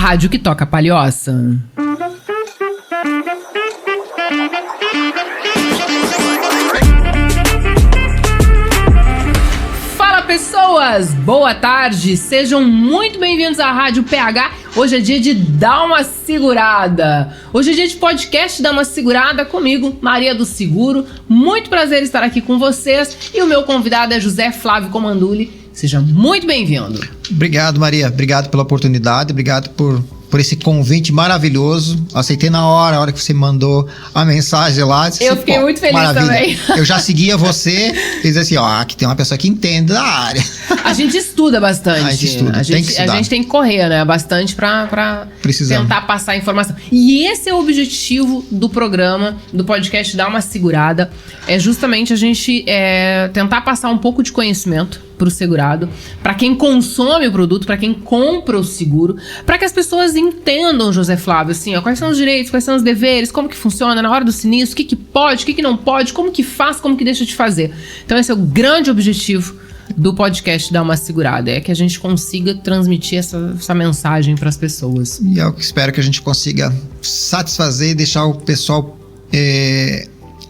rádio que toca palhoça. Fala, pessoas! Boa tarde! Sejam muito bem-vindos à Rádio PH. Hoje é dia de dar uma segurada. Hoje é dia de podcast Dar uma Segurada comigo, Maria do Seguro. Muito prazer estar aqui com vocês. E o meu convidado é José Flávio Comandulli. Seja muito bem-vindo. Obrigado, Maria. Obrigado pela oportunidade. Obrigado por esse convite maravilhoso. Aceitei na hora, a hora que você mandou a mensagem lá. Eu fiquei muito feliz também. Eu já seguia você e dizia assim, aqui tem uma pessoa que entende da área. A gente estuda bastante. A gente estuda, tem que estudar. A gente tem que correr, né? Bastante pra tentar passar a informação. E esse é o objetivo do programa, do podcast Dar uma Segurada. É justamente a gente tentar passar um pouco de conhecimento pro segurado, para quem consome o produto, para quem compra o seguro, para que as pessoas entendam, José Flávio, assim, quais são os direitos, quais são os deveres, como que funciona na hora do sinistro, o que pode, o que não pode, como que faz, como que deixa de fazer. Então esse é o grande objetivo do podcast Dar uma Segurada, é que a gente consiga transmitir essa mensagem para as pessoas. E eu espero que a gente consiga satisfazer e deixar o pessoal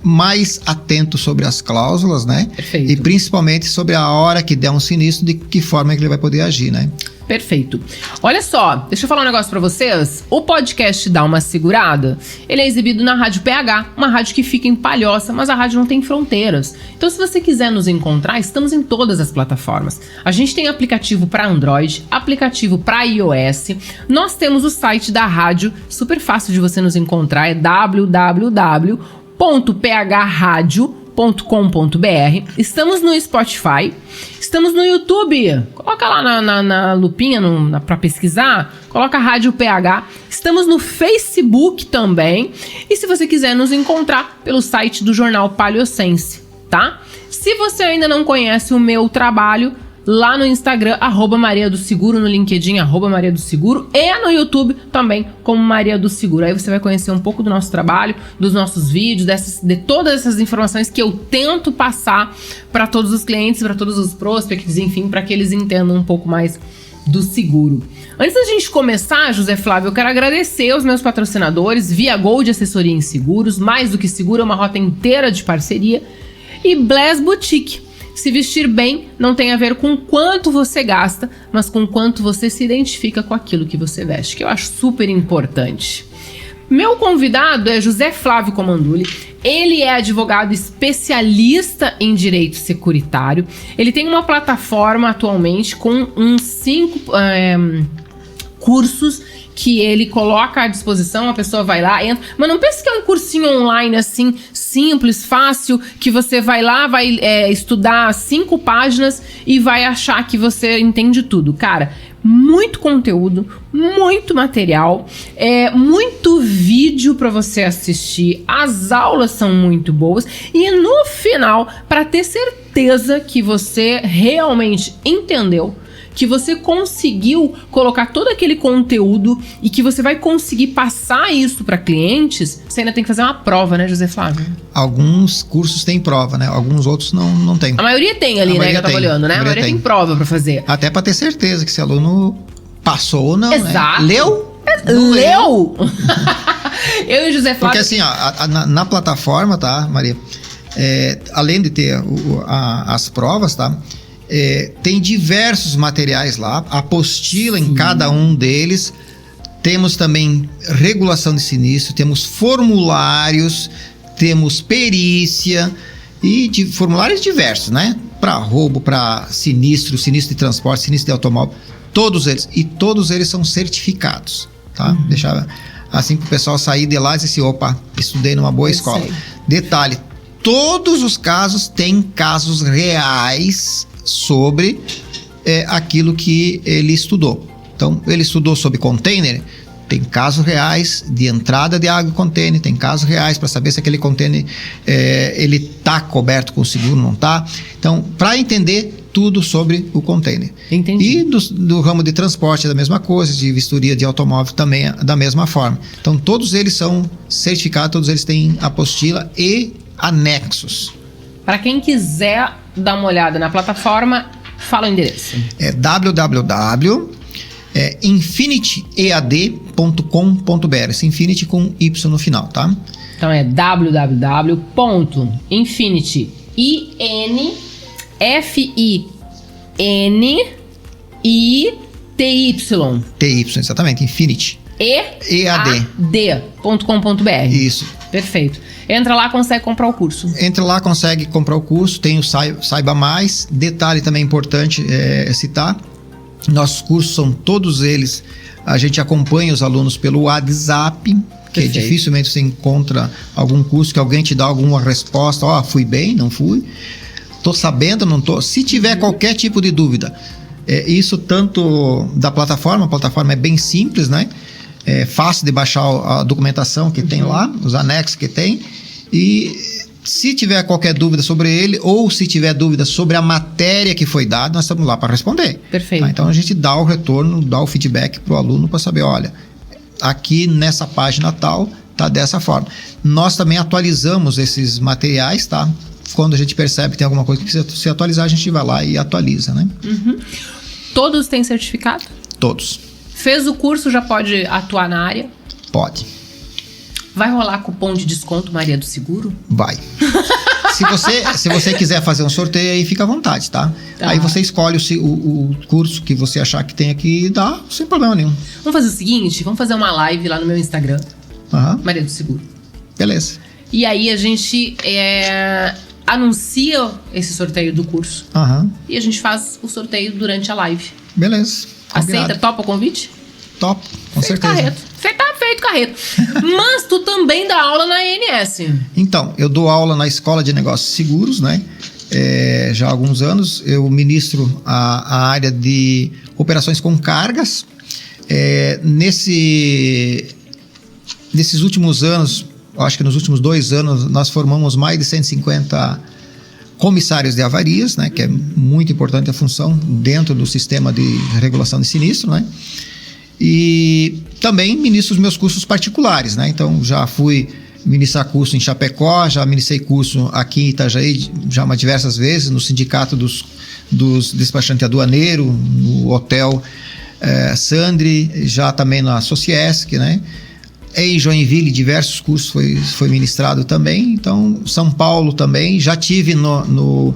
mais atento sobre as cláusulas, né? Perfeito. E principalmente sobre a hora que der um sinistro, de que forma que ele vai poder agir, né? Perfeito. Olha só, deixa eu falar um negócio pra vocês. O podcast Dá uma Segurada, ele é exibido na Rádio PH, uma rádio que fica em Palhoça, mas a rádio não tem fronteiras. Então, se você quiser nos encontrar, estamos em todas as plataformas. A gente tem aplicativo para Android, aplicativo para iOS. Nós temos o site da rádio, super fácil de você nos encontrar, é www.phradio.com.br. Estamos no Spotify, estamos no YouTube, coloca lá na lupinha pra pesquisar, coloca Rádio PH, estamos no Facebook também, e se você quiser nos encontrar pelo site do Jornal Palhocense, tá? Se você ainda não conhece o meu trabalho, lá no Instagram, @Maria do Seguro, no LinkedIn, @Maria do Seguro, e no YouTube também, como Maria do Seguro. Aí você vai conhecer um pouco do nosso trabalho, dos nossos vídeos, de todas essas informações que eu tento passar para todos os clientes, para todos os prospects, enfim, para que eles entendam um pouco mais do seguro. Antes da gente começar, José Flávio, eu quero agradecer aos meus patrocinadores, Via Gold Assessoria em Seguros, Mais do que Seguro, é uma rota inteira de parceria, e Bless Boutique. Se vestir bem não tem a ver com quanto você gasta, mas com quanto você se identifica com aquilo que você veste, que eu acho super importante. Meu convidado é José Flávio Comandulli. Ele é advogado especialista em direito securitário. Ele tem uma plataforma atualmente com uns 5 cursos que ele coloca à disposição, a pessoa vai lá, entra. Mas não pense que é um cursinho online assim, simples, fácil, que você vai lá, vai estudar 5 páginas e vai achar que você entende tudo. Cara, muito conteúdo, muito material, muito vídeo para você assistir, as aulas são muito boas e no final, para ter certeza que você realmente entendeu, que você conseguiu colocar todo aquele conteúdo e que você vai conseguir passar isso para clientes, você ainda tem que fazer uma prova, né, José Flávio? Alguns cursos têm prova, né? Alguns outros não tem. A maioria tem ali, né, que eu tava olhando, né? A maioria tem prova para fazer. Até para ter certeza que esse aluno passou ou não, exato, né? Leu? Leu? Eu e José Flávio... Porque assim, na plataforma, tá, Maria? Além de ter as provas, tá? Tem diversos materiais lá, apostila em cada um deles. Temos também regulação de sinistro, temos formulários, temos perícia e formulários diversos, né? Para roubo, para sinistro de transporte, sinistro de automóvel, todos eles. E todos eles são certificados, tá? Deixar assim pro pessoal sair de lá e dizer assim, opa, estudei numa boa escola. Sei. Detalhe, todos os casos têm casos reais sobre aquilo que ele estudou. Então, ele estudou sobre container, tem casos reais de entrada de água em container, tem casos reais para saber se aquele container ele está coberto com seguro, não está. Então, para entender tudo sobre o container. Entendi. E do ramo de transporte é da mesma coisa, de vistoria de automóvel também é da mesma forma. Então, todos eles são certificados, todos eles têm apostila e anexos. Para quem quiser dar uma olhada na plataforma, fala o endereço. É www É infinityead.com.br. Esse Infinity com Y no final, tá? Então é www.infinity.com.br. TY, exatamente, Infinity. EAD.com.br. Isso. Perfeito. Entra lá, consegue comprar o curso. Entra lá, consegue comprar o curso. Tem o Saiba Mais. Detalhe também importante citar. Nossos cursos são todos eles. A gente acompanha os alunos pelo WhatsApp, que dificilmente você encontra algum curso que alguém te dá alguma resposta. Ó, fui bem, não fui. Tô sabendo, não tô. Se tiver qualquer tipo de dúvida, isso tanto da plataforma, a plataforma é bem simples, né? É fácil de baixar a documentação que tem lá, os anexos que tem. E se tiver qualquer dúvida sobre ele, ou se tiver dúvida sobre a matéria que foi dada, nós estamos lá para responder. Perfeito. Tá? Então a gente dá o retorno, dá o feedback para o aluno para saber, olha, aqui nessa página tal, tá dessa forma. Nós também atualizamos esses materiais, tá? Quando a gente percebe que tem alguma coisa que precisa se atualizar, a gente vai lá e atualiza, né? Todos têm certificado? Todos. Fez o curso, já pode atuar na área? Pode. Vai rolar cupom de desconto Maria do Seguro? Vai. Se você quiser fazer um sorteio, aí fica à vontade, tá? Aí você escolhe o curso que você achar que tem aqui e dá sem problema nenhum. Vamos fazer o seguinte, vamos fazer uma live lá no meu Instagram, Maria do Seguro. Beleza. E aí a gente anuncia esse sorteio do curso. E a gente faz o sorteio durante a live. Beleza. Combinado. Aceita? Topa o convite? Top, com certeza. Carreto. Feito carreto. Mas tu também dá aula na ANS. Então, eu dou aula na Escola de Negócios Seguros, né? Já há alguns anos. Eu ministro a área de operações com cargas. Nesses últimos anos, acho que nos últimos 2 anos, nós formamos mais de 150 comissários de avarias, né? Que é muito importante a função dentro do sistema de regulação de sinistro, né? E também ministro os meus cursos particulares, né? Então, já fui ministrar curso em Chapecó, já ministrei curso aqui em Itajaí, já diversas vezes, no sindicato dos despachantes aduaneiros, no hotel Sandri, já também na Sociesc, né? Em Joinville, diversos cursos foi ministrado também. Então, São Paulo também, já tive no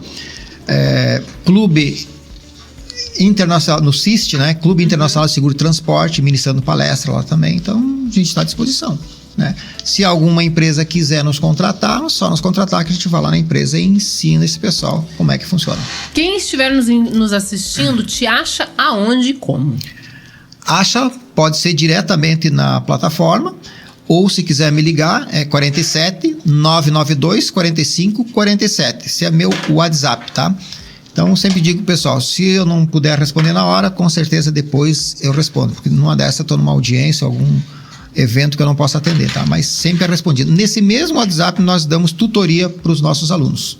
Clube Internacional, no CIST, né? Clube Internacional de Seguro e Transporte, ministrando palestra lá também. Então, a gente está à disposição, né? Se alguma empresa quiser nos contratar, só nos contratar que a gente vai lá na empresa e ensina esse pessoal como é que funciona. Quem estiver nos assistindo, te acha aonde e como? Pode ser diretamente na plataforma, ou se quiser me ligar, é 47 992 45 47. Esse é meu WhatsApp, tá? Então, eu sempre digo, pessoal, se eu não puder responder na hora, com certeza depois eu respondo, porque numa dessa eu estou numa audiência, algum evento que eu não posso atender, tá? Mas sempre é respondido. Nesse mesmo WhatsApp, nós damos tutoria para os nossos alunos.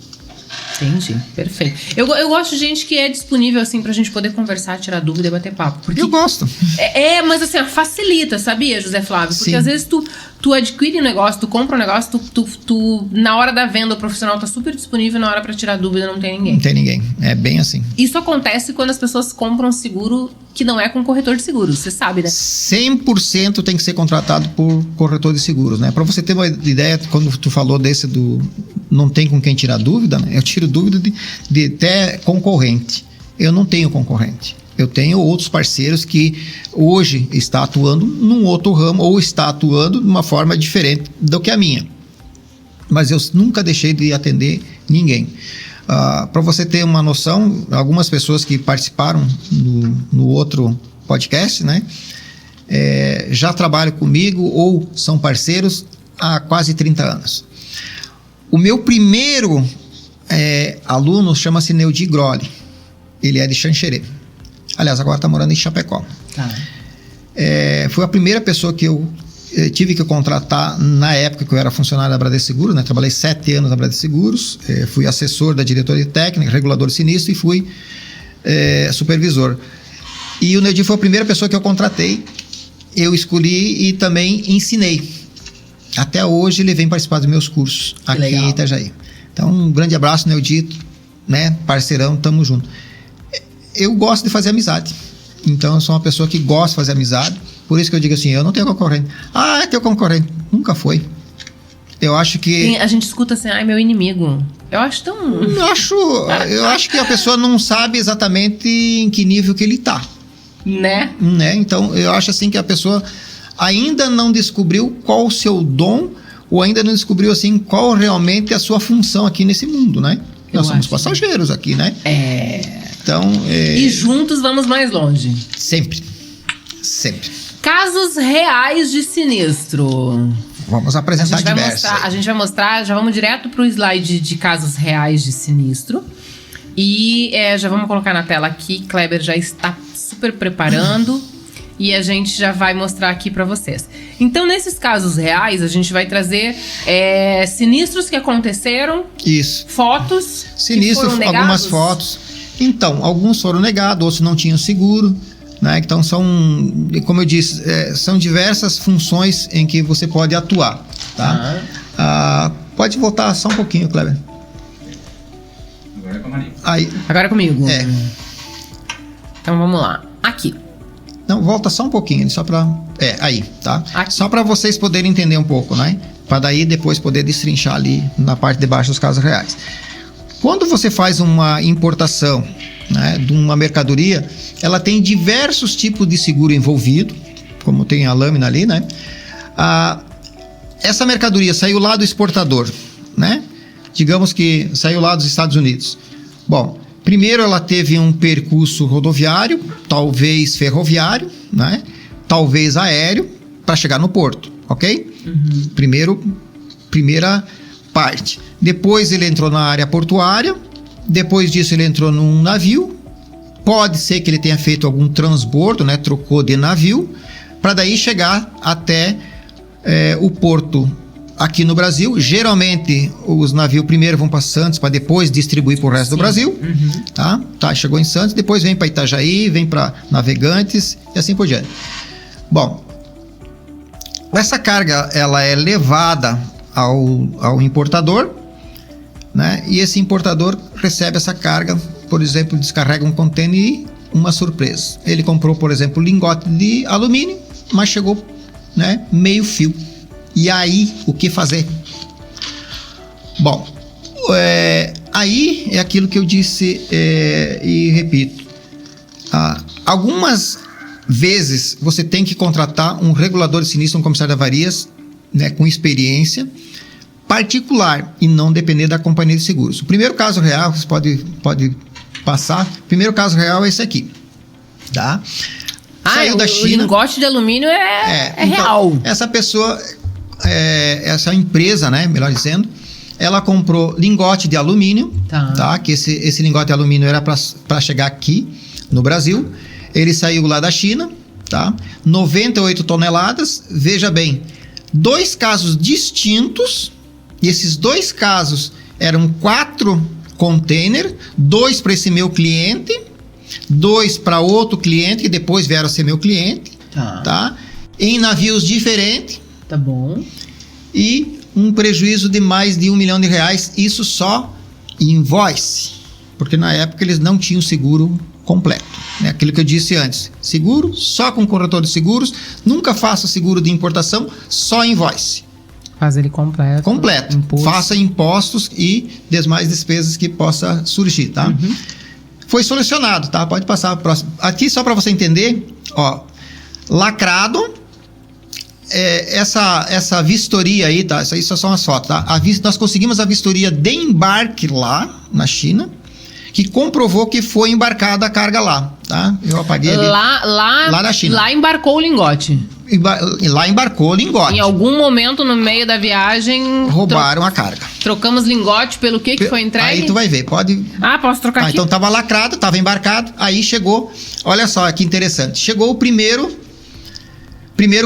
Entendi, perfeito. Eu gosto de gente que é disponível, assim, pra gente poder conversar, tirar dúvida e bater papo. Porque eu gosto. Mas assim, facilita, sabia, José Flávio? Porque às vezes tu adquire um negócio, tu compra um negócio, tu na hora da venda o profissional tá super disponível, na hora pra tirar dúvida não tem ninguém. Não tem ninguém, é bem assim. Isso acontece quando as pessoas compram um seguro que não é com corretor de seguros, você sabe, né? 100% tem que ser contratado por corretor de seguros, né? Pra você ter uma ideia, quando tu falou desse não tem com quem tirar dúvida, né? Eu tiro dúvida de até concorrente. Eu não tenho concorrente. Eu tenho outros parceiros que hoje está atuando num outro ramo ou está atuando de uma forma diferente do que a minha. Mas eu nunca deixei de atender ninguém. Para você ter uma noção, algumas pessoas que participaram no outro podcast, né, já trabalham comigo ou são parceiros há quase 30 anos. O meu primeiro aluno chama-se Neudi Groli. Ele é de Xanxerê. Aliás, agora está morando em Chapecó. Foi a primeira pessoa que eu tive que contratar na época que eu era funcionário da Bradesco Seguros, né? Trabalhei 7 anos na Bradesco Seguros, fui assessor da diretoria técnica, regulador de sinistro e fui supervisor. E o Neudi foi a primeira pessoa que eu contratei, eu escolhi e também ensinei. Até hoje ele vem participar dos meus cursos aqui em Itajaí. Então, um grande abraço, Neudi, né? Parceirão, tamo junto. Eu gosto de fazer amizade. Então eu sou uma pessoa que gosta de fazer amizade. Por isso que eu digo assim, eu não tenho concorrente. Ah, é teu concorrente. Nunca foi. Eu acho que... A gente escuta assim, ai, meu inimigo. Eu acho tão... Eu acho que a pessoa não sabe exatamente em que nível que ele tá. Né? Então, eu acho assim que a pessoa ainda não descobriu qual o seu dom, ou ainda não descobriu assim qual realmente é a sua função aqui nesse mundo, né? Nós somos passageiros aqui, né? Então... E juntos vamos mais longe. Sempre. Casos reais de sinistro. Vamos apresentar diversos. A gente vai mostrar, já vamos direto pro slide de casos reais de sinistro. E já vamos colocar na tela aqui. Kleber já está super preparando. E a gente já vai mostrar aqui para vocês. Então, nesses casos reais, a gente vai trazer sinistros que aconteceram. Isso. Fotos. Sinistros, algumas fotos. Então, alguns foram negados, outros não tinham seguro. Né? Então, como eu disse, são diversas funções em que você pode atuar. Tá? Pode voltar só um pouquinho, Kleber. Agora é com a Maria. Agora é comigo. Então, vamos lá. Aqui. Não, volta só um pouquinho, só para... aí, tá? Aqui. Só para vocês poderem entender um pouco, né? Para daí depois poder destrinchar ali na parte de baixo dos casos reais. Quando você faz uma importação, né, de uma mercadoria, ela tem diversos tipos de seguro envolvido, como tem a lâmina ali, né? Essa mercadoria saiu lá do exportador, né? Digamos que saiu lá dos Estados Unidos. Bom, primeiro ela teve um percurso rodoviário, talvez ferroviário, né? Talvez aéreo, para chegar no porto, ok? Primeira parte. Depois ele entrou na área portuária, depois disso ele entrou num navio. Pode ser que ele tenha feito algum transbordo, né? Trocou de navio, para daí chegar até o porto aqui no Brasil. Geralmente os navios primeiro vão para Santos para depois distribuir para o resto do Brasil. Tá, chegou em Santos, depois vem para Itajaí, vem para Navegantes e assim por diante. Bom, essa carga ela é levada ao importador, né? E esse importador recebe essa carga, por exemplo, descarrega um container e uma surpresa. Ele comprou, por exemplo, lingote de alumínio, mas chegou, né, meio fio. E aí, o que fazer? Bom, aí é aquilo que eu disse e repito. Algumas vezes você tem que contratar um regulador de sinistro, um comissário de avarias, né, com experiência particular e não depender da companhia de seguros. O primeiro caso real, você pode passar. O primeiro caso real é esse aqui, tá? Saiu da China. O lingote de alumínio é real. Então, essa pessoa, essa empresa, né, melhor dizendo, ela comprou lingote de alumínio, tá? Que esse lingote de alumínio era para chegar aqui no Brasil. Ele saiu lá da China, tá? 98 toneladas. Veja bem, 2 casos distintos. E esses 2 casos eram 4 containers, 2 para esse meu cliente, 2 para outro cliente, que depois vieram a ser meu cliente, tá? Em navios diferentes. Tá bom. E um prejuízo de mais de R$1 milhão, isso só invoice, porque na época eles não tinham seguro completo, né? Aquilo que eu disse antes, seguro só com corretor de seguros, nunca faça seguro de importação, só invoice. Faz ele completo. Imposto. Faça impostos e demais despesas que possa surgir, tá? Foi solucionado, tá? Pode passar para próximo. Aqui só para você entender, ó, lacrado, essa vistoria aí, tá? Isso aí só são as fotos, tá? Nós conseguimos a vistoria de embarque lá na China, que comprovou que foi embarcada a carga lá, tá? Eu apaguei ali. Lá na China. Lá embarcou o lingote. Lá embarcou o lingote. Em algum momento no meio da viagem... Roubaram a carga. Trocamos lingote pelo que foi entregue? Aí tu vai ver, pode... posso trocar aqui? Então tava lacrado, tava embarcado, aí chegou... Olha só que interessante. Chegou o primeiro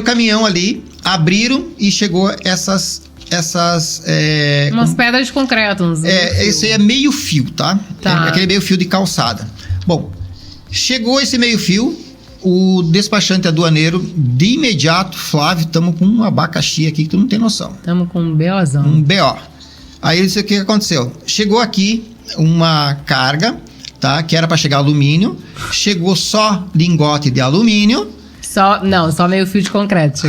caminhão ali, abriram e chegou essas umas pedras de concreto. Esse é meio fio, tá? Aquele meio fio de calçada. Bom, chegou esse meio fio, o despachante aduaneiro, de imediato, Flávio, estamos com um abacaxi aqui que tu não tem noção. Estamos com um BOzão. Um BO. Aí ele disse, o que aconteceu? Chegou aqui uma carga, tá? Que era para chegar alumínio. Chegou só lingote de alumínio. Só meio fio de concreto.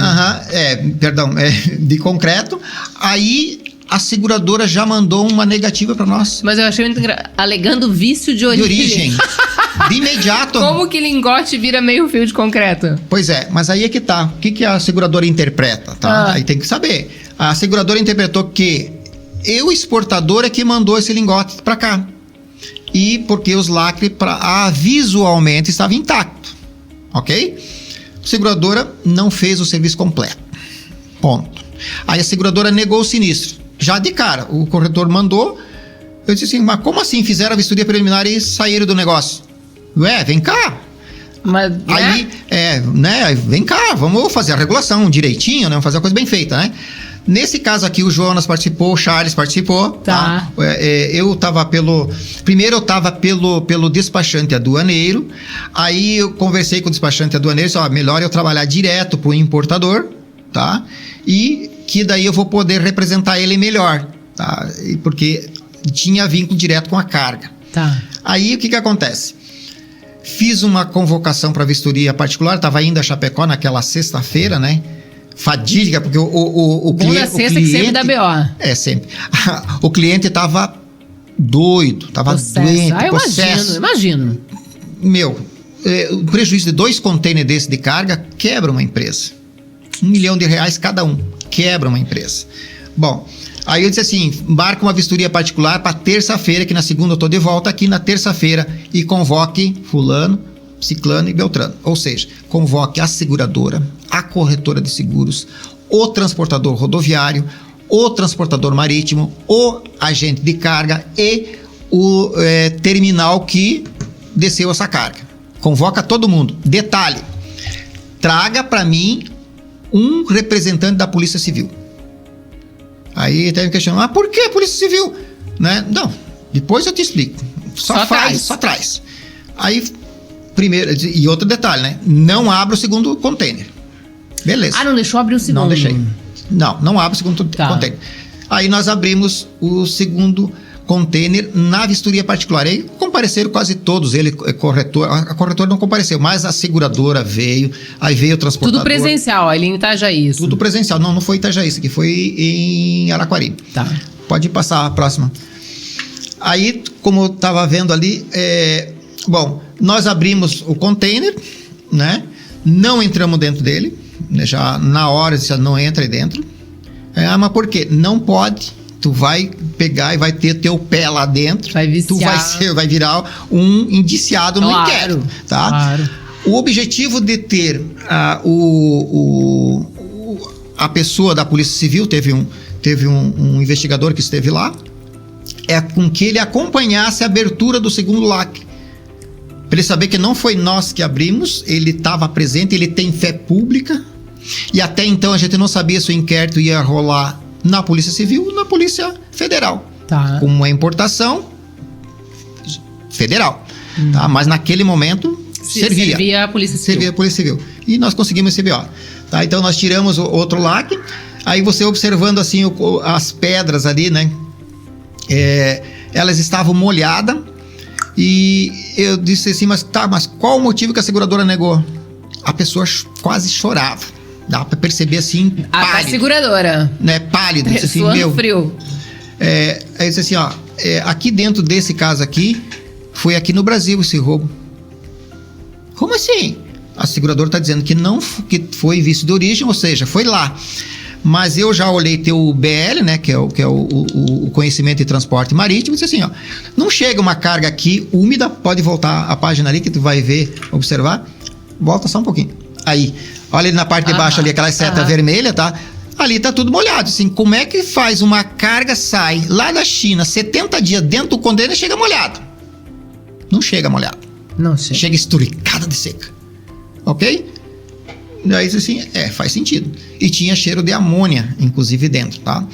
De concreto. Aí a seguradora já mandou uma negativa para nós. Mas eu achei muito alegando vício de origem. De imediato. Como que lingote vira meio fio de concreto? Pois é, mas aí é que tá. O que a seguradora interpreta, tá? Aí tem que saber. A seguradora interpretou que o exportador é que mandou esse lingote para cá. E porque os lacres visualmente estavam intactos. Ok? A seguradora não fez o serviço completo. Ponto. Aí a seguradora negou o sinistro. Já de cara, o corretor mandou. Eu disse assim, mas como assim? Fizeram a vistoria preliminar e saíram do negócio? Ué, vem cá. Mas, aí, vem cá, vamos fazer a regulação direitinho, né? Vamos fazer a coisa bem feita, né? Nesse caso aqui, o Jonas participou, o Charles participou. Tá. Eu estava Primeiro eu estava pelo despachante aduaneiro. Aí eu conversei com o despachante aduaneiro e disse, melhor eu trabalhar direto para o importador, tá? E que daí eu vou poder representar ele melhor, tá? Porque tinha vínculo direto com a carga. Tá. Aí o que acontece? Fiz uma convocação para vistoria particular, estava indo a Chapecó naquela sexta-feira, né? Fadídica, porque o cliente... sexta que sempre dá BO. Sempre. O cliente estava doido, estava doente, imagino. O prejuízo de 2 containers desse de carga quebra uma empresa. R$1 milhão cada um. Quebra uma empresa. Bom, aí eu disse assim, marca uma vistoria particular para terça-feira, que na segunda eu estou de volta aqui na terça-feira e convoque fulano, ciclano e beltrano. Ou seja, convoque a seguradora, a corretora de seguros, o transportador rodoviário, o transportador marítimo, o agente de carga e o terminal que desceu essa carga. Convoca todo mundo. Detalhe, traga para mim um representante da Polícia Civil. Aí teve questionando, por que Polícia Civil? Né? Não, depois eu te explico. Só traz. Aí, primeiro, e outro detalhe, né? Não abra o segundo container. Beleza. Não deixou abrir o segundo? Não deixei. Não abre o segundo container. Aí nós abrimos o segundo container na vistoria particular. Aí compareceram quase todos, a corretora não compareceu, mas a seguradora veio, aí veio o transportador. Tudo presencial, ali em Itajaí isso? Tudo presencial, não foi em Itajaí, isso aqui foi em Araquari. Tá. Pode passar a próxima. Aí, como eu estava vendo ali, nós abrimos o container, né? Não entramos dentro dele, né? Já na hora já não entra aí dentro. Mas por quê? Não pode. Tu vai pegar e vai ter teu pé lá dentro. Vai viciar. Tu vai virar um indiciado no inquérito, tá? Claro. O objetivo de ter a pessoa da Polícia Civil, teve um investigador que esteve lá, é com que ele acompanhasse a abertura do segundo lacre. Para ele saber que não foi nós que abrimos, ele estava presente, ele tem fé pública, e até então a gente não sabia se o inquérito ia rolar na Polícia Civil ou na Polícia Federal. Tá. Com uma importação federal. Tá? Mas naquele momento servia a Polícia Civil. Servia a Polícia Civil. E nós conseguimos esse BO. Tá? Então nós tiramos o outro lacre. Aí você observando assim as pedras ali, né? Elas estavam molhadas. E eu disse assim, mas qual o motivo que a seguradora negou? A pessoa quase chorava. Dá pra perceber assim, pálido. A seguradora. Né, pálido. Assim, frio. Aí disse assim, aqui dentro desse caso aqui, foi aqui no Brasil esse roubo. Como assim? A seguradora está dizendo que foi vício de origem, ou seja, foi lá. Mas eu já olhei teu BL, né, que é o conhecimento de transporte marítimo, e disse assim, não chega uma carga aqui úmida, pode voltar a página ali que tu vai ver, observar. Volta só um pouquinho. Aí, olha ali na parte de baixo ali, aquela seta vermelha, tá? Ali tá tudo molhado, assim, como é que faz uma carga, sai lá da China, 70 dias dentro do container, chega molhado? Não chega molhado. Não chega. Chega esturicada de seca. Ok? Daí disse assim, faz sentido. E tinha cheiro de amônia, inclusive, dentro, tá?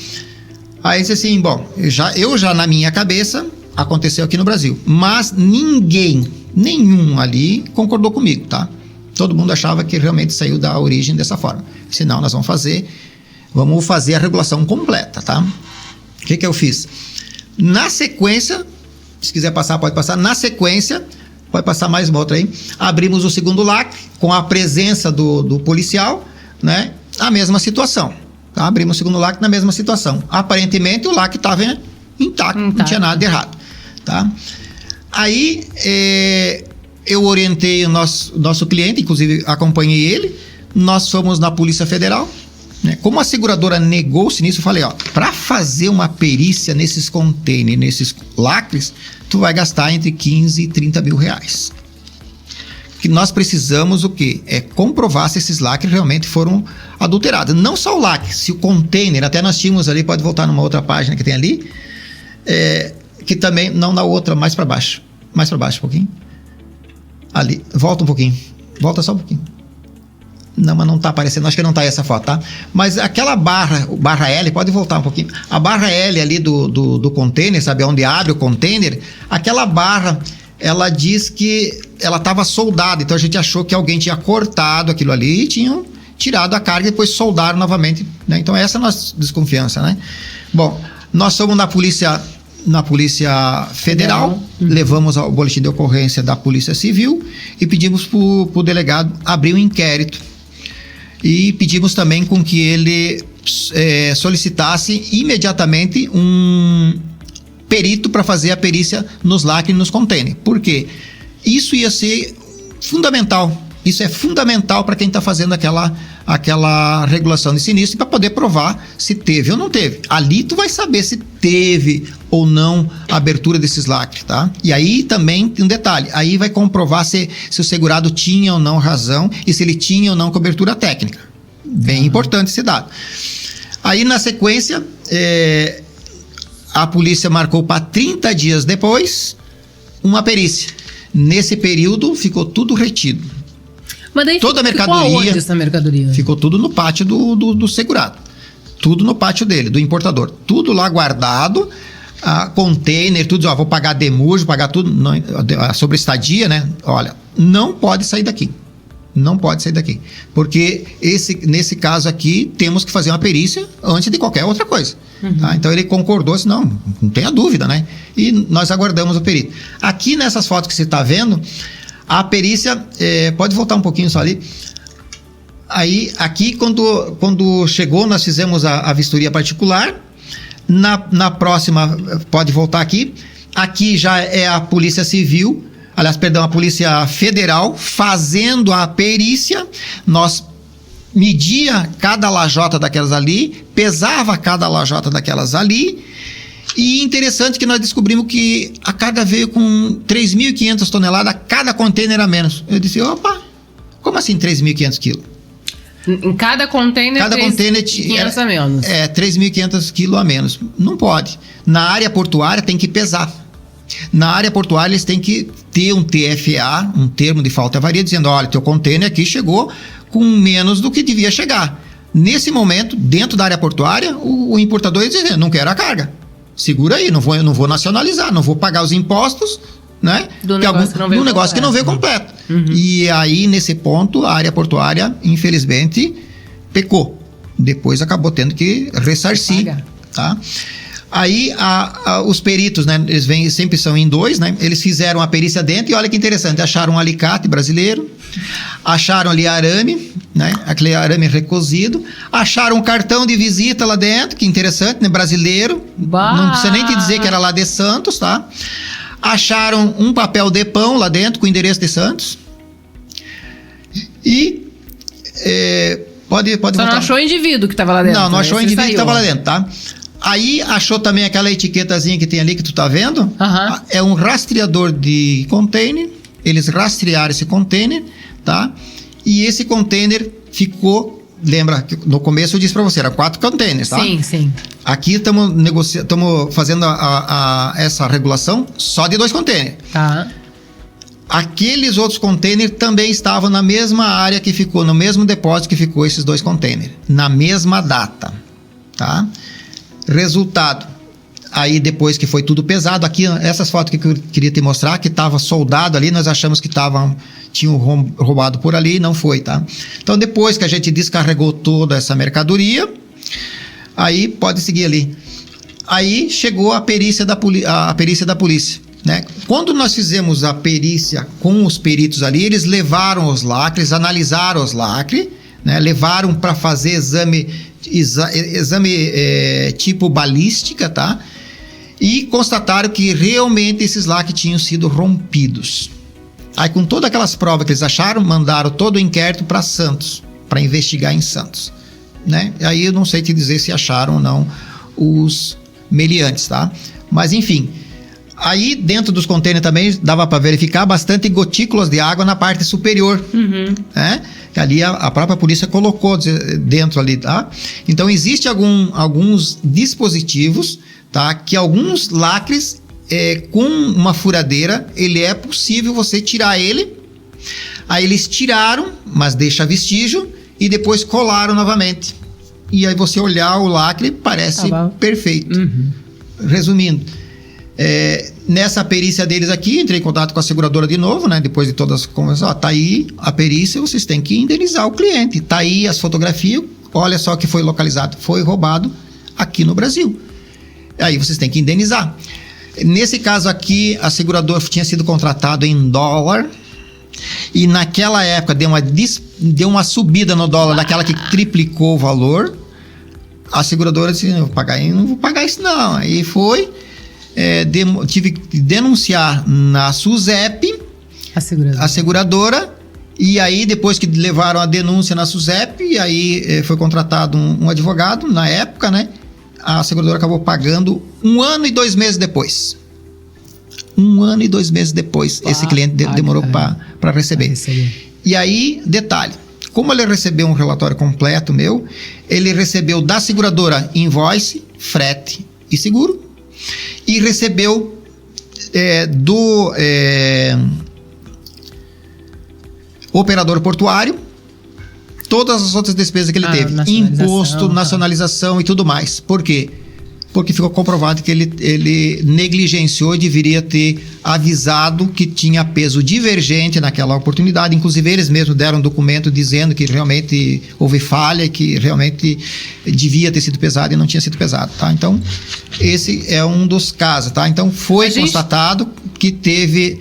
Aí disse assim, bom, eu já na minha cabeça, aconteceu aqui no Brasil. Mas nenhum ali concordou comigo, tá? Todo mundo achava que realmente saiu da origem dessa forma. Senão nós vamos fazer a regulação completa, tá? O que eu fiz? Na sequência, Se quiser passar, pode passar. Na sequência, pode passar mais uma outra aí. Abrimos o segundo lacre, com a presença do policial, né? A mesma situação. Tá? Abrimos o segundo lacre na mesma situação. Aparentemente, o lacre estava intacto, não tinha nada de errado. Tá? Aí, eu orientei o nosso cliente, inclusive acompanhei ele. Nós fomos na Polícia Federal. Né? Como a seguradora negou o sinistro, eu falei, para fazer uma perícia nesses containers, nesses lacres, tu vai gastar entre 15 e 30 mil reais. Que nós precisamos o quê? É comprovar se esses lacres realmente foram adulterados. Não só o lacre, se o container, até nós tínhamos ali, pode voltar numa outra página que tem ali, que também, não na outra, mais para baixo um pouquinho. Ali, volta um pouquinho, volta só um pouquinho. Não, mas não está aparecendo, acho que não está essa foto, tá? Mas aquela barra L, pode voltar um pouquinho. A barra L ali do container, sabe? Onde abre o container, aquela barra, ela diz que ela estava soldada, então a gente achou que alguém tinha cortado aquilo ali e tinham tirado a carga e depois soldaram novamente, né? Então essa é a nossa desconfiança, né? Bom, nós somos na Polícia Federal, levamos o boletim de ocorrência da Polícia Civil e pedimos para o delegado abrir um inquérito. E pedimos também com que ele solicitasse imediatamente um perito para fazer a perícia nos lacres e nos containers. Por quê? Isso ia ser fundamental. Isso é fundamental para quem está fazendo aquela regulação de sinistro para poder provar se teve ou não teve. Ali tu vai saber se teve ou não a abertura desses lacres, tá? E aí também tem um detalhe. Aí vai comprovar se o segurado tinha ou não razão e se ele tinha ou não cobertura técnica. Bem importante esse dado. Aí na sequência, a polícia marcou para 30 dias depois uma perícia. Nesse período ficou tudo retido. Mas daí toda a mercadoria, ficou aonde essa mercadoria? Ficou tudo no pátio do segurado. Tudo no pátio dele, do importador. Tudo lá guardado, container, tudo. Vou pagar demurge, pagar tudo. Não, sobre estadia, né? Olha, não pode sair daqui. Não pode sair daqui. Porque nesse caso aqui, temos que fazer uma perícia antes de qualquer outra coisa. Tá? Então ele concordou, não tenha dúvida, né? E nós aguardamos o perito. Aqui nessas fotos que você está vendo, a perícia, pode voltar um pouquinho só ali. Aí, aqui, quando chegou, nós fizemos a vistoria particular. Na próxima, pode voltar aqui. Aqui já é a Polícia Civil, a Polícia Federal fazendo a perícia. Nós media cada lajota daquelas ali, pesava cada lajota daquelas ali. E interessante que nós descobrimos que a carga veio com 3.500 toneladas, cada container a menos. Eu disse, opa, como assim 3.500 quilos? Em cada container, 3.500 a menos. 3.500 quilos a menos. Não pode. Na área portuária tem que pesar. Na área portuária eles têm que ter um TFA, um termo de falta e avaria, dizendo, olha, teu container aqui chegou com menos do que devia chegar. Nesse momento, dentro da área portuária, o importador ia dizer, não quero a carga. Segura aí, não vou nacionalizar, não vou pagar os impostos, né? Do negócio que não veio completo. E aí, nesse ponto, a área portuária, infelizmente, pecou. Depois acabou tendo que ressarcir. Tá? Aí, os peritos, né? Eles sempre são em dois, né? Eles fizeram a perícia dentro e olha que interessante, acharam um alicate brasileiro, acharam ali arame, né? Aquele arame recozido, acharam um cartão de visita lá dentro, que interessante, né? Brasileiro, não precisa nem te dizer que era lá de Santos, tá? Acharam um papel de pão lá dentro com o endereço de Santos e pode só não achou o indivíduo que estava lá dentro. Não achou o indivíduo que estava lá dentro, tá? Aí achou também aquela etiquetazinha que tem ali que tu tá vendo. É um rastreador de container. Eles rastrearam esse container, tá? E esse container ficou, lembra que no começo eu disse para você, era 4 containers, tá? Sim. Aqui estamos fazendo essa regulação só de 2 containers. Tá. Aqueles outros containers também estavam na mesma área que ficou, no mesmo depósito que ficou esses 2 containers, na mesma data, tá? Resultado, aí depois que foi tudo pesado, aqui essas fotos que eu queria te mostrar, que estava soldado ali, nós achamos que tinham roubado por ali, não foi, tá? Então depois que a gente descarregou toda essa mercadoria, aí pode seguir ali. Aí chegou a perícia da polícia. né? Quando nós fizemos a perícia com os peritos ali, eles levaram os lacres, analisaram os lacres, né? Levaram para fazer exame tipo balística, tá? E constataram que realmente esses lacres tinham sido rompidos. Aí, com todas aquelas provas que eles acharam, mandaram todo o inquérito para Santos, para investigar em Santos, né? Aí eu não sei te dizer se acharam ou não os meliantes, tá? Mas enfim, aí dentro dos containers também dava para verificar bastante gotículas de água na parte superior, né? Que ali a própria polícia colocou dentro ali, tá? Então existe alguns dispositivos, tá? Que alguns lacres com uma furadeira, ele é possível você tirar ele. Aí eles tiraram, mas deixa vestígio, e depois colaram novamente. E aí você olhar o lacre, parece perfeito. Resumindo, nessa perícia deles aqui, entrei em contato com a seguradora de novo, né? Depois de todas as conversas, tá aí a perícia, vocês têm que indenizar o cliente. Tá aí as fotografias, olha só que foi localizado, foi roubado aqui no Brasil. Aí vocês têm que indenizar. Nesse caso aqui, a seguradora tinha sido contratada em dólar, e naquela época deu uma subida no dólar, daquela que triplicou o valor. A seguradora disse, não vou pagar isso não. Aí foi, tive que denunciar na SUSEP, a seguradora, e aí depois que levaram a denúncia na SUSEP, e aí foi contratado um advogado, na época, né? A seguradora acabou pagando 1 ano e 2 meses depois. 1 ano e 2 meses depois, esse cliente demorou para receber. E aí, detalhe, como ele recebeu um relatório completo meu, ele recebeu da seguradora invoice, frete e seguro, e recebeu do operador portuário todas as outras despesas que ele teve, imposto, nacionalização e tudo mais. Por quê? Porque ficou comprovado que ele negligenciou e deveria ter avisado que tinha peso divergente naquela oportunidade. Inclusive, eles mesmos deram um documento dizendo que realmente houve falha, que realmente devia ter sido pesado e não tinha sido pesado, tá? Então, esse é um dos casos, tá? Então, foi constatado que teve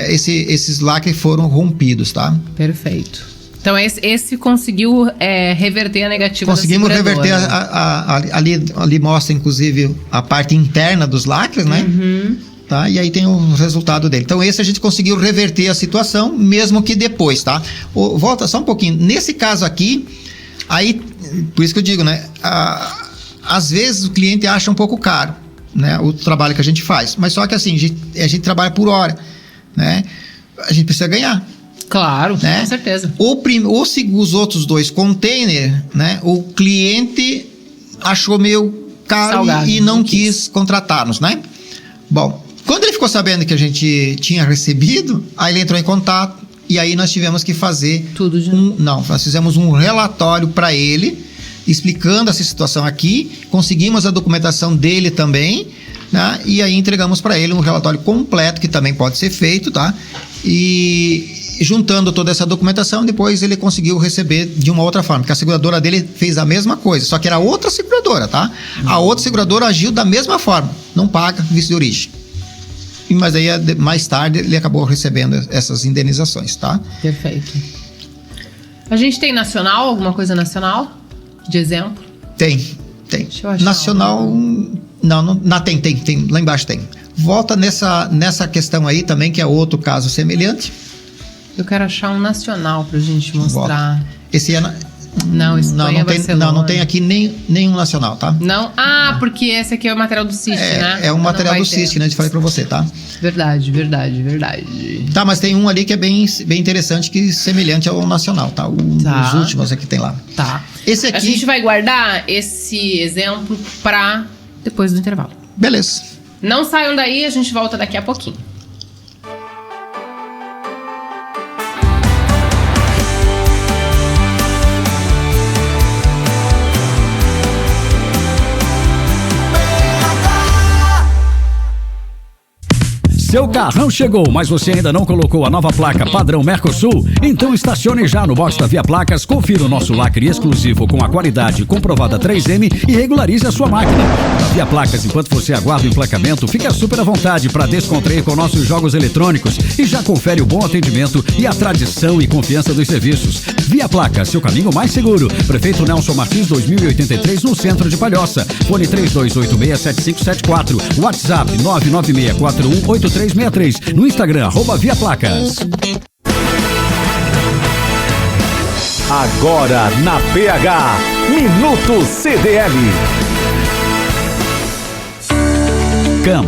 esses lacres foram rompidos, tá? Perfeito. Então, esse conseguiu reverter a negativa. Conseguimos reverter ali mostra, inclusive, a parte interna dos lacres, né? Tá? E aí tem o resultado dele. Então, esse a gente conseguiu reverter a situação, mesmo que depois, tá? Volta só um pouquinho. Nesse caso aqui, aí, por isso que eu digo, né? Às vezes o cliente acha um pouco caro, né? O trabalho que a gente faz. Mas só que assim, a gente trabalha por hora, né? A gente precisa ganhar. Claro, né? Com certeza. Os outros 2 containers, né? O cliente achou meio caro salgado, e não quis contratar-nos, né? Bom, quando ele ficou sabendo que a gente tinha recebido, aí ele entrou em contato e aí nós tivemos que fazer tudo de nós fizemos um relatório para ele, explicando essa situação aqui, conseguimos a documentação dele também, né? E aí entregamos para ele um relatório completo, que também pode ser feito, tá? E juntando toda essa documentação, depois ele conseguiu receber de uma outra forma, porque a seguradora dele fez a mesma coisa, só que era outra seguradora, tá? A outra seguradora agiu da mesma forma, não paga visto de origem. Mas aí, mais tarde, ele acabou recebendo essas indenizações, tá? Perfeito. A gente tem nacional, alguma coisa nacional? De exemplo? Tem. Deixa eu achar nacional, não, tem, lá embaixo tem. Volta nessa questão aí também, que é outro caso semelhante. Eu quero achar um nacional pra gente mostrar. Volta. Esse ano... Não tem aqui nenhum nacional, tá? Não? Porque esse aqui é o material do CIST, né? É um material do CIST, né? Eu falei pra você, tá? Verdade. Tá, mas tem um ali que é bem interessante, que é semelhante ao nacional, tá? Os últimos aqui tem lá. Tá. Esse aqui... A gente vai guardar esse exemplo pra depois do intervalo. Beleza. Não saiam daí, a gente volta daqui a pouquinho. Seu carrão chegou, mas você ainda não colocou a nova placa padrão Mercosul? Então estacione já no box da Via Placas, confira o nosso lacre exclusivo com a qualidade comprovada 3M e regularize a sua máquina. Na Via Placas, enquanto você aguarda o emplacamento, fica super à vontade para descontrair com nossos jogos eletrônicos e já confere o bom atendimento e a tradição e confiança dos serviços. Via Placas, seu caminho mais seguro. Prefeito Nelson Martins, 2083, no centro de Palhoça. Fone 3286-7574. WhatsApp 996418363. No Instagram, @Via Placas. Agora na PH, Minuto CDL. CAM.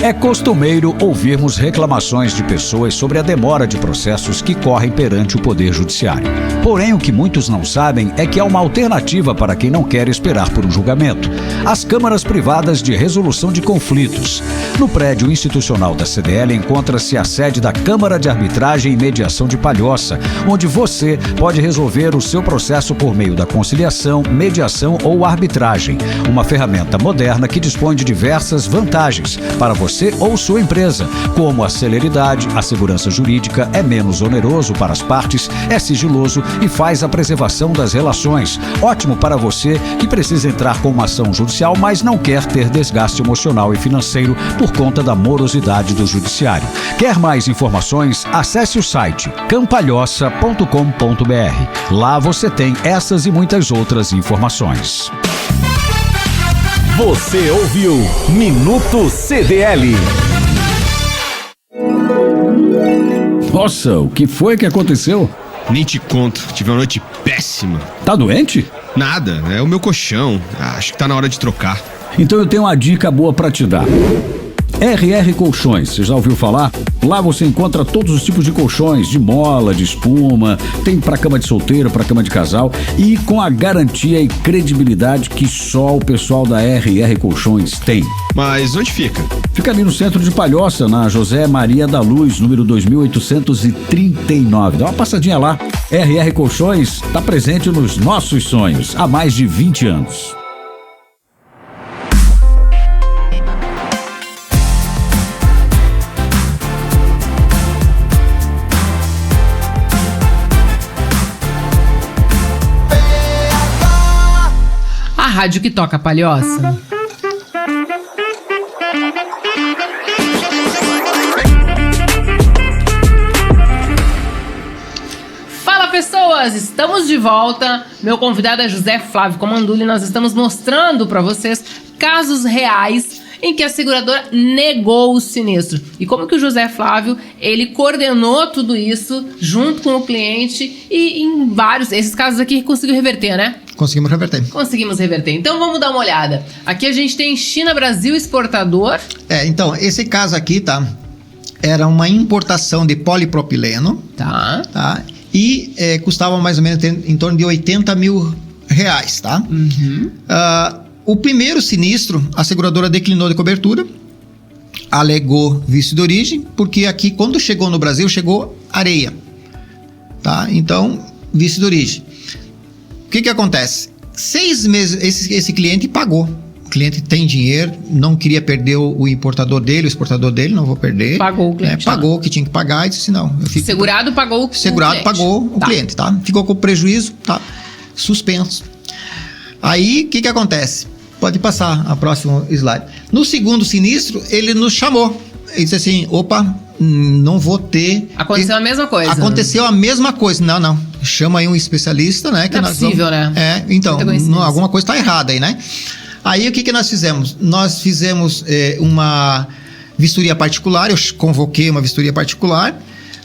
É costumeiro ouvirmos reclamações de pessoas sobre a demora de processos que correm perante o Poder Judiciário. Porém, o que muitos não sabem é que há uma alternativa para quem não quer esperar por um julgamento: as câmaras privadas de resolução de conflitos. No prédio institucional da CDL encontra-se a sede da Câmara de Arbitragem e Mediação de Palhoça, onde você pode resolver o seu processo por meio da conciliação, mediação ou arbitragem. Uma ferramenta moderna que dispõe de diversas vantagens para você ou sua empresa, como a celeridade, a segurança jurídica, é menos oneroso para as partes, é sigiloso e faz a preservação das relações. Ótimo para você que precisa entrar com uma ação judicial, mas não quer ter desgaste emocional e financeiro por conta da morosidade do judiciário. Quer mais informações? Acesse o site campalhoça.com.br. Lá você tem essas e muitas outras informações. Você ouviu Minuto CDL. Nossa, o que foi que aconteceu? Nem te conto, tive uma noite péssima. Tá doente? Nada, é o meu colchão. Acho que tá na hora de trocar. Então eu tenho uma dica boa pra te dar. RR Colchões, você já ouviu falar? Lá você encontra todos os tipos de colchões, de mola, de espuma, tem pra cama de solteiro, pra cama de casal e com a garantia e credibilidade que só o pessoal da RR Colchões tem. Mas onde fica? Fica ali no centro de Palhoça, na José Maria da Luz, número 2839. Dá uma passadinha lá. RR Colchões está presente nos nossos sonhos há mais de 20 anos. A rádio que toca Palhoça. Fala, pessoas! Estamos de volta. Meu convidado é José Flávio Comandulli. Nós estamos mostrando para vocês casos reais em que a seguradora negou o sinistro. E como que o José Flávio, ele coordenou tudo isso junto com o cliente e em vários... Esses casos aqui conseguiu reverter, né? Conseguimos reverter. Conseguimos reverter. Então vamos dar uma olhada. Aqui a gente tem China Brasil Exportador. Então, esse caso aqui, tá? Era uma importação de polipropileno. Tá. E custava mais ou menos em torno de R$80 mil, tá? Uhum. O primeiro sinistro, a seguradora declinou de cobertura, alegou vício de origem, porque aqui, quando chegou no Brasil, chegou areia, tá? Então, vício de origem. O que acontece? 6 meses, esse cliente pagou. O cliente tem dinheiro, não queria perder o importador dele, o exportador dele, não vou perder. Pagou o cliente. Pagou o que tinha que pagar e disse, não. Segurado pagou o Segurado pagou o cliente, tá? Ficou com prejuízo, tá? Suspenso. Aí, o que acontece? Pode passar a próxima slide. No segundo sinistro, ele nos chamou. Ele disse assim, opa, não vou ter... Aconteceu a mesma coisa. Aconteceu a mesma coisa. Não. Chama aí um especialista, né? Que não é possível, né? Então, alguma coisa está errada aí, né? Aí, o que nós fizemos? Nós fizemos uma vistoria particular, eu convoquei uma vistoria particular,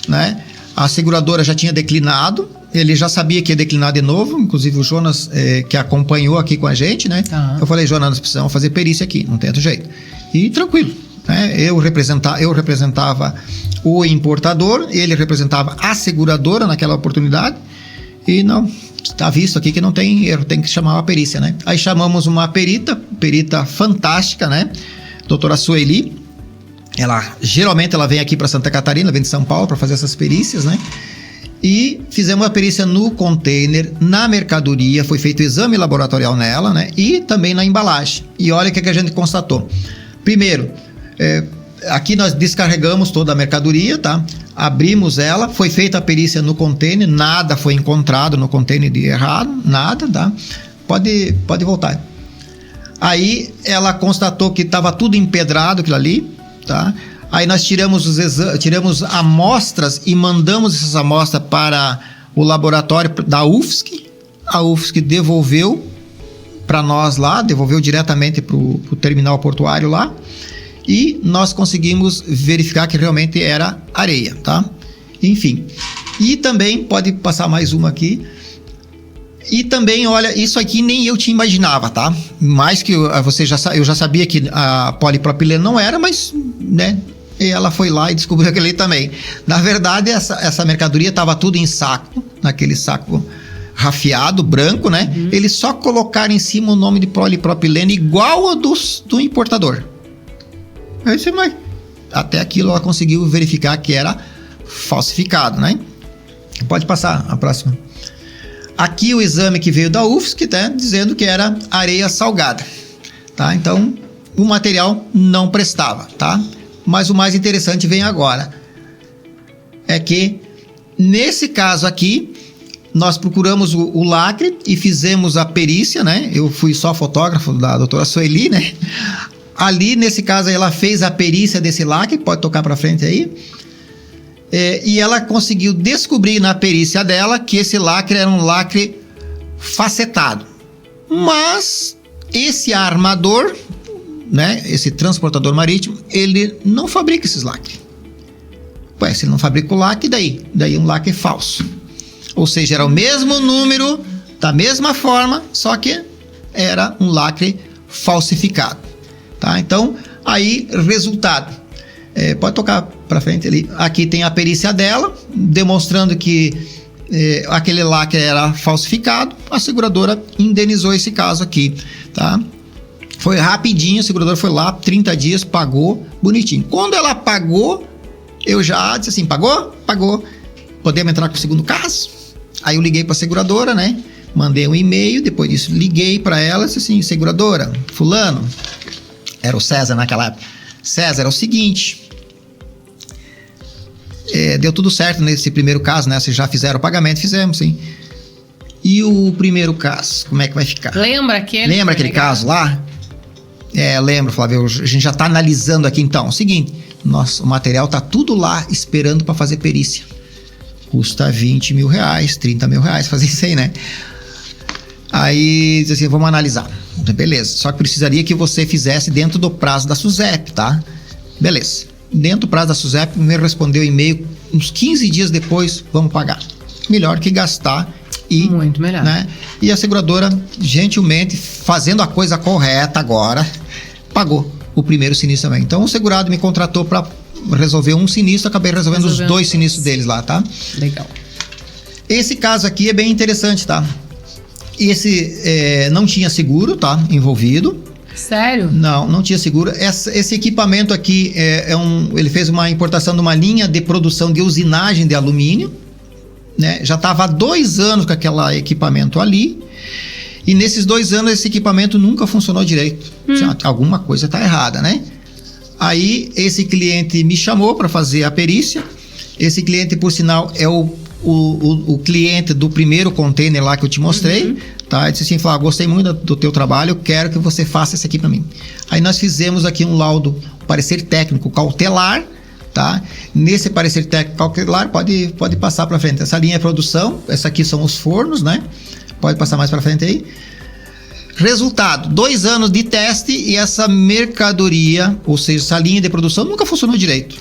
né? A seguradora já tinha declinado, ele já sabia que ia declinar de novo, inclusive o Jonas, que acompanhou aqui com a gente, né? Eu falei, Jonas, nós precisamos fazer perícia aqui, não tem outro jeito. E tranquilo, né? Eu representava o importador, ele representava a seguradora naquela oportunidade, e não, está visto aqui que não tem erro, tem que chamar uma perícia, né? Aí chamamos uma perita fantástica, né? Doutora Sueli. Geralmente ela vem aqui para Santa Catarina, vem de São Paulo para fazer essas perícias, né? E fizemos a perícia no container, na mercadoria, foi feito o exame laboratorial nela, né? E também na embalagem. E olha o que a gente constatou. Primeiro, aqui nós descarregamos toda a mercadoria, tá? Abrimos ela, foi feita a perícia no container, nada foi encontrado no container de errado, nada, tá? Pode voltar. Aí ela constatou que estava tudo empedrado aquilo ali, tá? Aí nós tiramos amostras e mandamos essas amostras para o laboratório da UFSC. A UFSC devolveu para nós lá, devolveu diretamente para o terminal portuário lá. E nós conseguimos verificar que realmente era areia, tá? Enfim. E também, pode passar mais uma aqui. E também, olha, isso aqui nem eu te imaginava, tá? Mais que eu já sabia que a polipropileno não era, mas, né? E ela foi lá e descobriu aquilo ali também. Na verdade, essa mercadoria estava tudo em saco, naquele saco rafiado, branco, né? Eles só colocaram em cima o nome de polipropileno igual ao do importador. Aí você vai. Até aquilo ela conseguiu verificar que era falsificado, né? Pode passar a próxima. Aqui o exame que veio da UFSC, tá? Dizendo que era areia salgada, tá? Então, o material não prestava, tá? Mas o mais interessante vem agora. É que, nesse caso aqui, nós procuramos o lacre e fizemos a perícia, né? Eu fui só fotógrafo da doutora Sueli, né? Ali, nesse caso, ela fez a perícia desse lacre, pode tocar para frente aí. E ela conseguiu descobrir na perícia dela que esse lacre era um lacre facetado. Mas esse armador, né, esse transportador marítimo, ele não fabrica esses lacres. Ué, se ele não fabrica o lacre, daí um lacre falso. Ou seja, era o mesmo número, da mesma forma, só que era um lacre falsificado. Tá? Então, aí, resultado. Pode tocar para frente ali. Aqui tem a perícia dela, demonstrando que aquele lacre era falsificado. A seguradora indenizou esse caso aqui. Tá? Foi rapidinho, a seguradora foi lá, 30 dias, pagou, bonitinho. Quando ela pagou, eu já disse assim, pagou? Pagou. Podemos entrar com o segundo caso? Aí eu liguei para a seguradora, né? Mandei um e-mail, depois disso liguei para ela, disse assim, seguradora, fulano, era o César naquela época. César, é o seguinte, deu tudo certo nesse primeiro caso, né? Vocês já fizeram o pagamento, fizemos, sim. E o primeiro caso, como é que vai ficar? Lembra aquele caso lá? Lembro, Flávio, a gente já está analisando aqui então. O seguinte, o material tá tudo lá esperando para fazer perícia. Custa 20 mil reais, 30 mil reais fazer isso aí, né? Aí, diz assim, vamos analisar. Beleza, só que precisaria que você fizesse dentro do prazo da SUSEP, tá? Beleza. Dentro do prazo da SUSEP, me respondeu e-mail, uns 15 dias depois, vamos pagar. Melhor que gastar e... Muito melhor. Né? E a seguradora, gentilmente, fazendo a coisa correta agora, pagou o primeiro sinistro também. Então, o segurado me contratou para resolver um sinistro, acabei resolvendo os 2 sinistros deles lá, tá? Legal. Esse caso aqui é bem interessante, tá? Esse não tinha seguro, tá? Envolvido. Sério? Não tinha seguro. Esse equipamento aqui ele fez uma importação de uma linha de produção de usinagem de alumínio, né? Já estava há 2 anos com aquele equipamento ali. E nesses 2 anos esse equipamento nunca funcionou direito. Alguma coisa está errada, né? Aí esse cliente me chamou para fazer a perícia. Esse cliente, por sinal, é o cliente do primeiro container lá que eu te mostrei, tá? Ele disse assim, gostei muito do teu trabalho, eu quero que você faça isso aqui para mim. Aí nós fizemos aqui um laudo, parecer técnico cautelar, tá? Nesse parecer técnico cautelar, pode passar para frente. Essa linha é produção, essa aqui são os fornos, né? Pode passar mais para frente aí. Resultado, 2 anos de teste e essa mercadoria, ou seja, essa linha de produção nunca funcionou direito.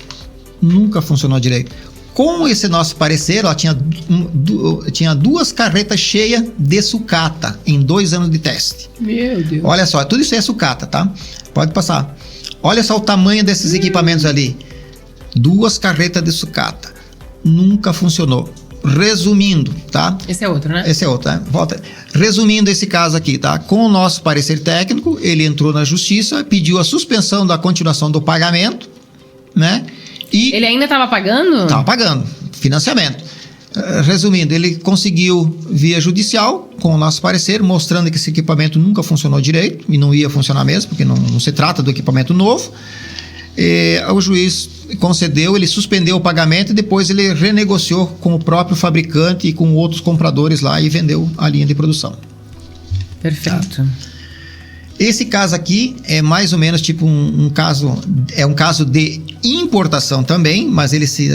Nunca funcionou direito. Com esse nosso parecer, ela tinha 2 carretas cheias de sucata em 2 anos de teste. Meu Deus. Olha só, tudo isso é sucata, tá? Pode passar. Olha só o tamanho desses equipamentos ali. 2 carretas de sucata. Nunca funcionou. Resumindo, tá? Esse é outro, né? Esse é outro, né? Volta. Resumindo esse caso aqui, tá? Com o nosso parecer técnico, ele entrou na justiça, pediu a suspensão da continuação do pagamento, né? E ele ainda estava pagando? Estava pagando, financiamento. Resumindo, ele conseguiu via judicial, com o nosso parecer, mostrando que esse equipamento nunca funcionou direito, e não ia funcionar mesmo, porque não se trata do equipamento novo. O juiz concedeu, ele suspendeu o pagamento e depois ele renegociou com o próprio fabricante e com outros compradores lá e vendeu a linha de produção. Perfeito. Esse caso aqui é mais ou menos tipo um caso de importação também, mas ele se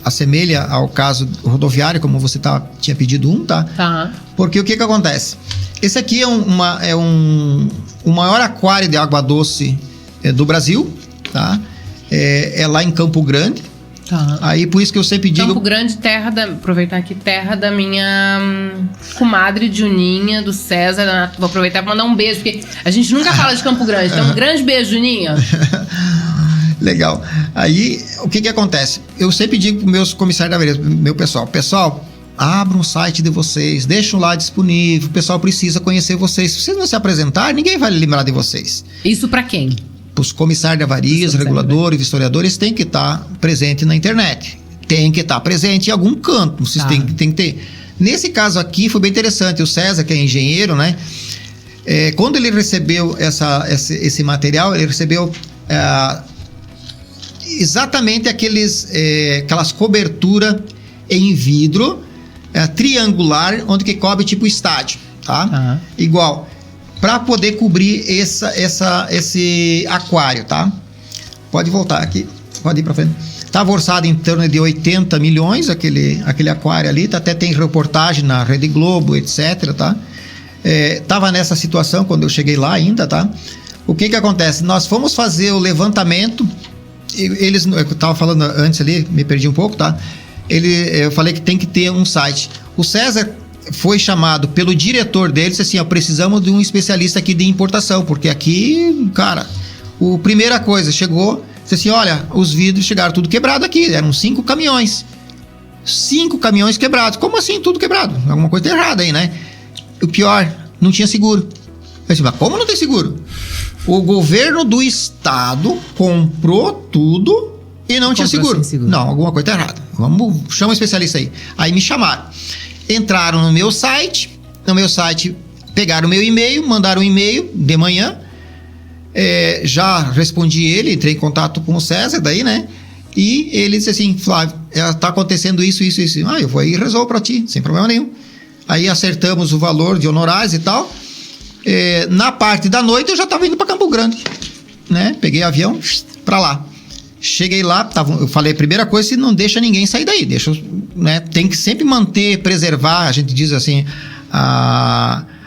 assemelha ao caso rodoviário, como você tinha pedido tá? Tá. Porque o que acontece? Esse aqui é o maior aquário de água doce do Brasil, tá? É lá em Campo Grande. Tá. Aí por isso que eu sempre digo... Campo Grande, aproveitar aqui, terra da minha comadre Juninha, do César. Vou aproveitar para mandar um beijo, porque a gente nunca fala de Campo Grande. Então, um grande beijo, Juninha. Legal. Aí, o que acontece? Eu sempre digo para meus comissários da Vareza, meu pessoal, abram o site de vocês, deixam lá disponível, o pessoal precisa conhecer vocês. Se vocês não se apresentarem, ninguém vai lembrar de vocês. Isso para quem? Para os comissários de avarias, reguladores, vistoriadores, tem que estar presente na internet. Tem que estar presente em algum canto. Vocês tem que ter. Nesse caso aqui, foi bem interessante. O César, que é engenheiro, né? Quando ele recebeu esse material, ele recebeu exatamente aquelas coberturas em vidro triangular, onde que cobre tipo estádio, tá? Igual. Para poder cobrir esse aquário, tá? Pode voltar aqui, pode ir para frente. Estava orçado em torno de 80 milhões aquele aquário ali, até tem reportagem na Rede Globo, etc, tá? Tava nessa situação quando eu cheguei lá ainda, tá? O que acontece? Nós fomos fazer o levantamento, eu estava falando antes ali, me perdi um pouco, tá? Eu falei que tem que ter um site. O César foi chamado pelo diretor dele e disse assim, precisamos de um especialista aqui de importação, porque aqui, cara, primeira coisa, chegou, disse assim, olha, os vidros chegaram tudo quebrado aqui, eram 5 caminhões. 5 caminhões quebrados. Como assim, tudo quebrado? Alguma coisa errada aí, né? O pior, não tinha seguro. Eu disse, mas como não tem seguro? O governo do estado comprou tudo e não tinha seguro. Não, alguma coisa tá errada. Chama um especialista aí. Aí me chamaram. Entraram no meu site, pegaram o meu e-mail, mandaram um e-mail de manhã, já respondi ele, entrei em contato com o César daí, né? E ele disse assim, Flávio, tá acontecendo isso. Eu vou aí e resolvo pra ti, sem problema nenhum. Aí acertamos o valor de honorários e tal. Na parte da noite eu já tava indo pra Campo Grande, né? Peguei avião pra lá. Cheguei lá, eu falei, primeira coisa, se não deixa ninguém sair daí, né? Tem que sempre preservar, a gente diz assim,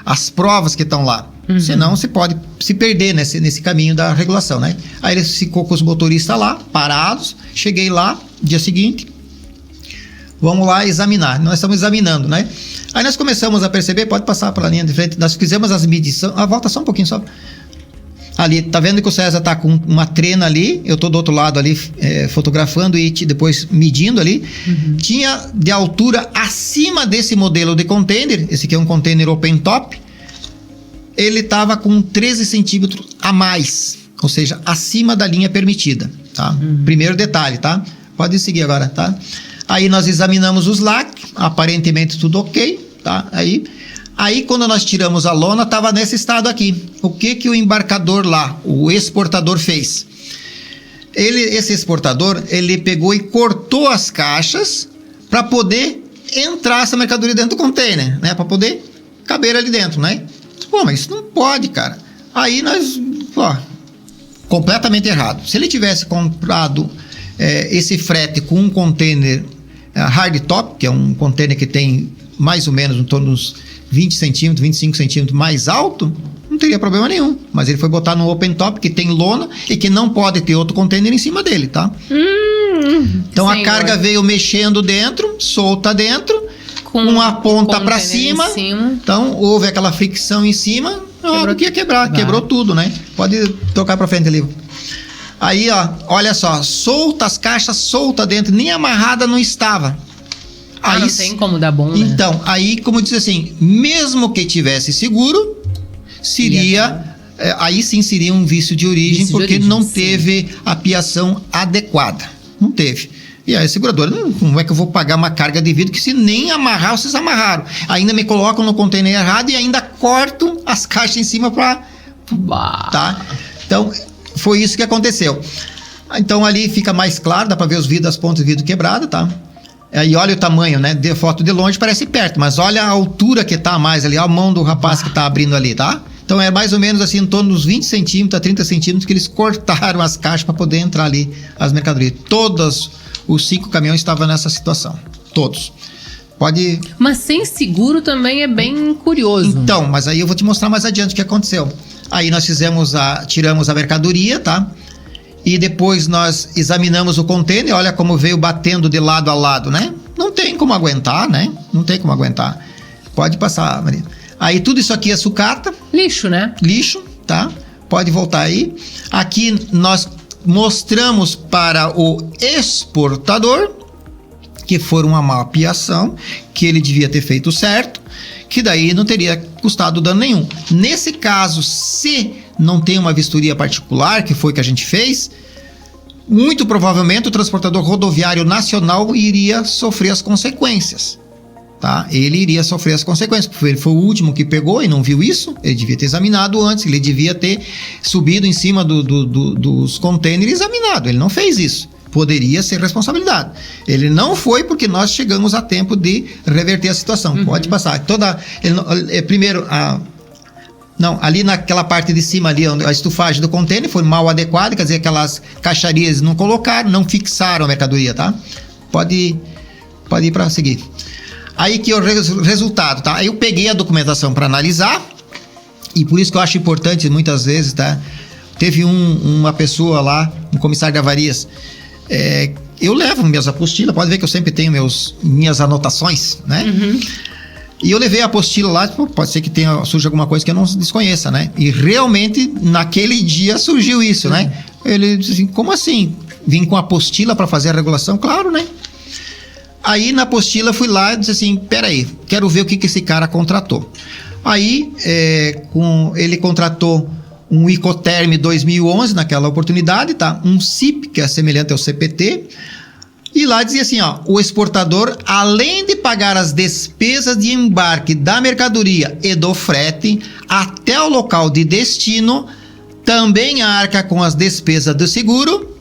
as provas que estão lá. Senão você pode se perder nesse caminho da regulação, né? Aí ele ficou com os motoristas lá, parados. Cheguei lá, dia seguinte, vamos lá examinar. Nós estamos examinando, né? Aí nós começamos a perceber, pode passar para a linha de frente, nós fizemos as medições, volta só um pouquinho só. Ali, tá vendo que o César tá com uma trena ali, eu tô do outro lado ali fotografando e depois medindo ali. Tinha de altura acima desse modelo de container, esse aqui é um container open top, ele tava com 13 centímetros a mais, ou seja, acima da linha permitida, tá? Primeiro detalhe, tá? Pode seguir agora, tá? Aí nós examinamos os LAC, aparentemente tudo ok, tá? Aí quando nós tiramos a lona, estava nesse estado aqui. O que o embarcador lá, o exportador fez? Esse exportador, ele pegou e cortou as caixas para poder entrar essa mercadoria dentro do container, né? Para poder caber ali dentro, né? Pô, mas isso não pode, cara. Aí nós, completamente errado. Se ele tivesse comprado esse frete com um container hardtop, que é um container que tem mais ou menos em torno dos 20 centímetros, 25 centímetros mais alto, não teria problema nenhum. Mas ele foi botar no open top, que tem lona e que não pode ter outro container em cima dele, tá? Então a carga veio mexendo dentro, solta dentro, com uma ponta para cima. Então houve aquela fricção em cima, óbvio que ia quebrar, quebrou tudo, né? Pode tocar para frente ali. Aí, olha só, solta as caixas, solta dentro, nem amarrada não estava. Aí, não tem como dar bom, né? Então, aí, como diz assim, mesmo que tivesse seguro, aí sim seria um vício de origem, porque não teve a piação adequada. Não teve. E aí a seguradora, como é que eu vou pagar uma carga de vidro que se nem amarrar, vocês amarraram? Ainda me colocam no container errado e ainda cortam as caixas em cima para... Tá? Então, foi isso que aconteceu. Então ali fica mais claro, dá para ver os vidros, as pontas de vidro quebradas, tá? E olha o tamanho, né? De foto de longe parece perto, mas olha a altura que tá mais ali, a mão do rapaz que tá abrindo ali, tá? Então é mais ou menos assim, em torno dos 20 centímetros a 30 centímetros que eles cortaram as caixas para poder entrar ali as mercadorias. Todos os 5 caminhões estavam nessa situação. Todos. Pode... Mas sem seguro também é bem curioso. Então, mas aí eu vou te mostrar mais adiante o que aconteceu. Aí nós tiramos a mercadoria, tá? E depois nós examinamos o container, olha como veio batendo de lado a lado, né? Não tem como aguentar, né? Não tem como aguentar. Pode passar, Maria. Aí tudo isso aqui é sucata. Lixo, né? Lixo, tá? Pode voltar aí. Aqui nós mostramos para o exportador que foi uma mapeação, que ele devia ter feito certo, que daí não teria custado dano nenhum. Nesse caso, se não tem uma vistoria particular, que foi que a gente fez, muito provavelmente o transportador rodoviário nacional iria sofrer as consequências. Tá? Ele iria sofrer as consequências, porque ele foi o último que pegou e não viu isso. Ele devia ter examinado antes, ele devia ter subido em cima dos containers e examinado. Ele não fez isso. Poderia ser responsabilidade. Ele não foi porque nós chegamos a tempo de reverter a situação. Pode passar. Primeiro, ali naquela parte de cima ali, a estufagem do container foi mal adequada, quer dizer, aquelas caixarias não colocaram, não fixaram a mercadoria, tá? Pode ir para seguir. Aí que o resultado, tá? Aí eu peguei a documentação para analisar, e por isso que eu acho importante muitas vezes, tá? Teve uma pessoa lá, um comissário de avarias, eu levo minhas apostilas, pode ver que eu sempre tenho minhas anotações, né? E eu levei a apostila lá, pode ser que surja alguma coisa que eu não desconheça, né? E realmente, naquele dia surgiu isso, né? Ele disse assim, como assim? Vim com a apostila para fazer a regulação? Claro, né? Aí na apostila fui lá e disse assim, peraí, quero ver o que esse cara contratou. Aí ele contratou um Icoterm 2011 naquela oportunidade, tá? Um CIP, que é semelhante ao CPT. E lá dizia assim, ó, o exportador, além de pagar as despesas de embarque da mercadoria e do frete até o local de destino, também arca com as despesas do seguro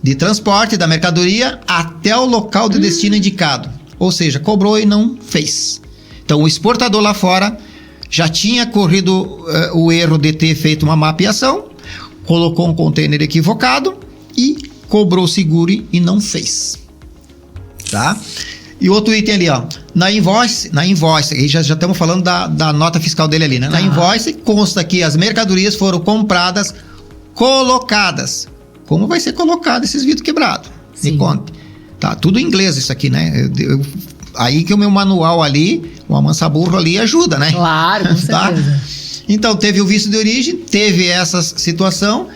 de transporte da mercadoria até o local de destino indicado. Ou seja, cobrou e não fez. Então, o exportador lá fora já tinha corrido o erro de ter feito uma mapeação, colocou um container equivocado e cobrou o seguro e não fez. Tá? E outro item ali, ó, na invoice, aí já estamos falando da nota fiscal dele ali, né? Na invoice consta que as mercadorias foram compradas, colocadas. Como vai ser colocado esses vidros quebrados? Sim. Me conte. Tá, tudo em inglês isso aqui, né? Aí que o meu manual ali, o amansaburro ali ajuda, né? Claro, com certeza. Então, teve o visto de origem, teve essa situação.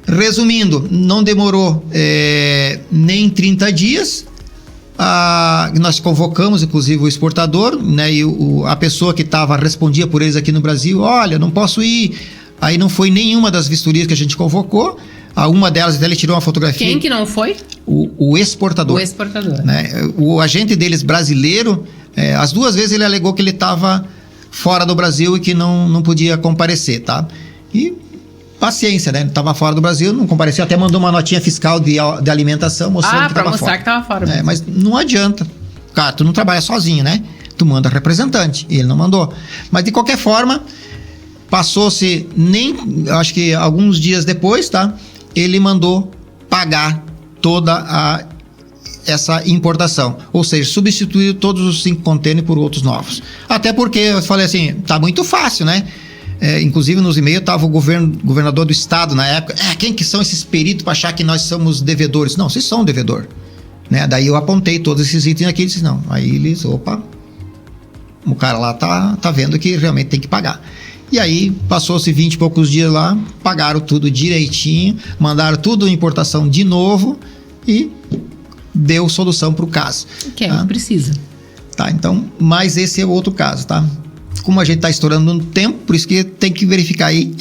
Resumindo, não demorou nem 30 dias. Nós convocamos, inclusive, o exportador, né? E a pessoa que respondia por eles aqui no Brasil, olha, não posso ir. Aí não foi nenhuma das vistorias que a gente convocou. Uma delas, até ele tirou uma fotografia. Quem que não foi? O exportador. O exportador. Né? O agente deles brasileiro, as duas vezes ele alegou que ele estava fora do Brasil e que não podia comparecer, tá? E paciência, né? Ele estava fora do Brasil, não compareceu, até mandou uma notinha fiscal de alimentação mostrando que pra estava mostrar fora. que estava fora mesmo. Mas não adianta. Cara, tu não trabalha sozinho, né? Tu manda representante, e ele não mandou. Mas de qualquer forma, passou-se acho que alguns dias depois, tá? Ele mandou pagar toda essa importação. Ou seja, substituiu todos os 5 containers por outros novos. Até porque eu falei assim, tá muito fácil, né? Inclusive nos e-mails estava o governador do estado na época. Quem que são esses peritos para achar que nós somos devedores? Não, vocês são devedor. Né? Daí eu apontei todos esses itens aqui e disse, não. Aí eles, opa, o cara lá tá vendo que realmente tem que pagar. E aí, passou-se 20 e poucos dias lá, pagaram tudo direitinho, mandaram tudo em importação de novo e deu solução para o caso. Que é o que precisa. Tá, então, mas esse é o outro caso, tá? Como a gente tá estourando no tempo, por isso que tem que verificar aí.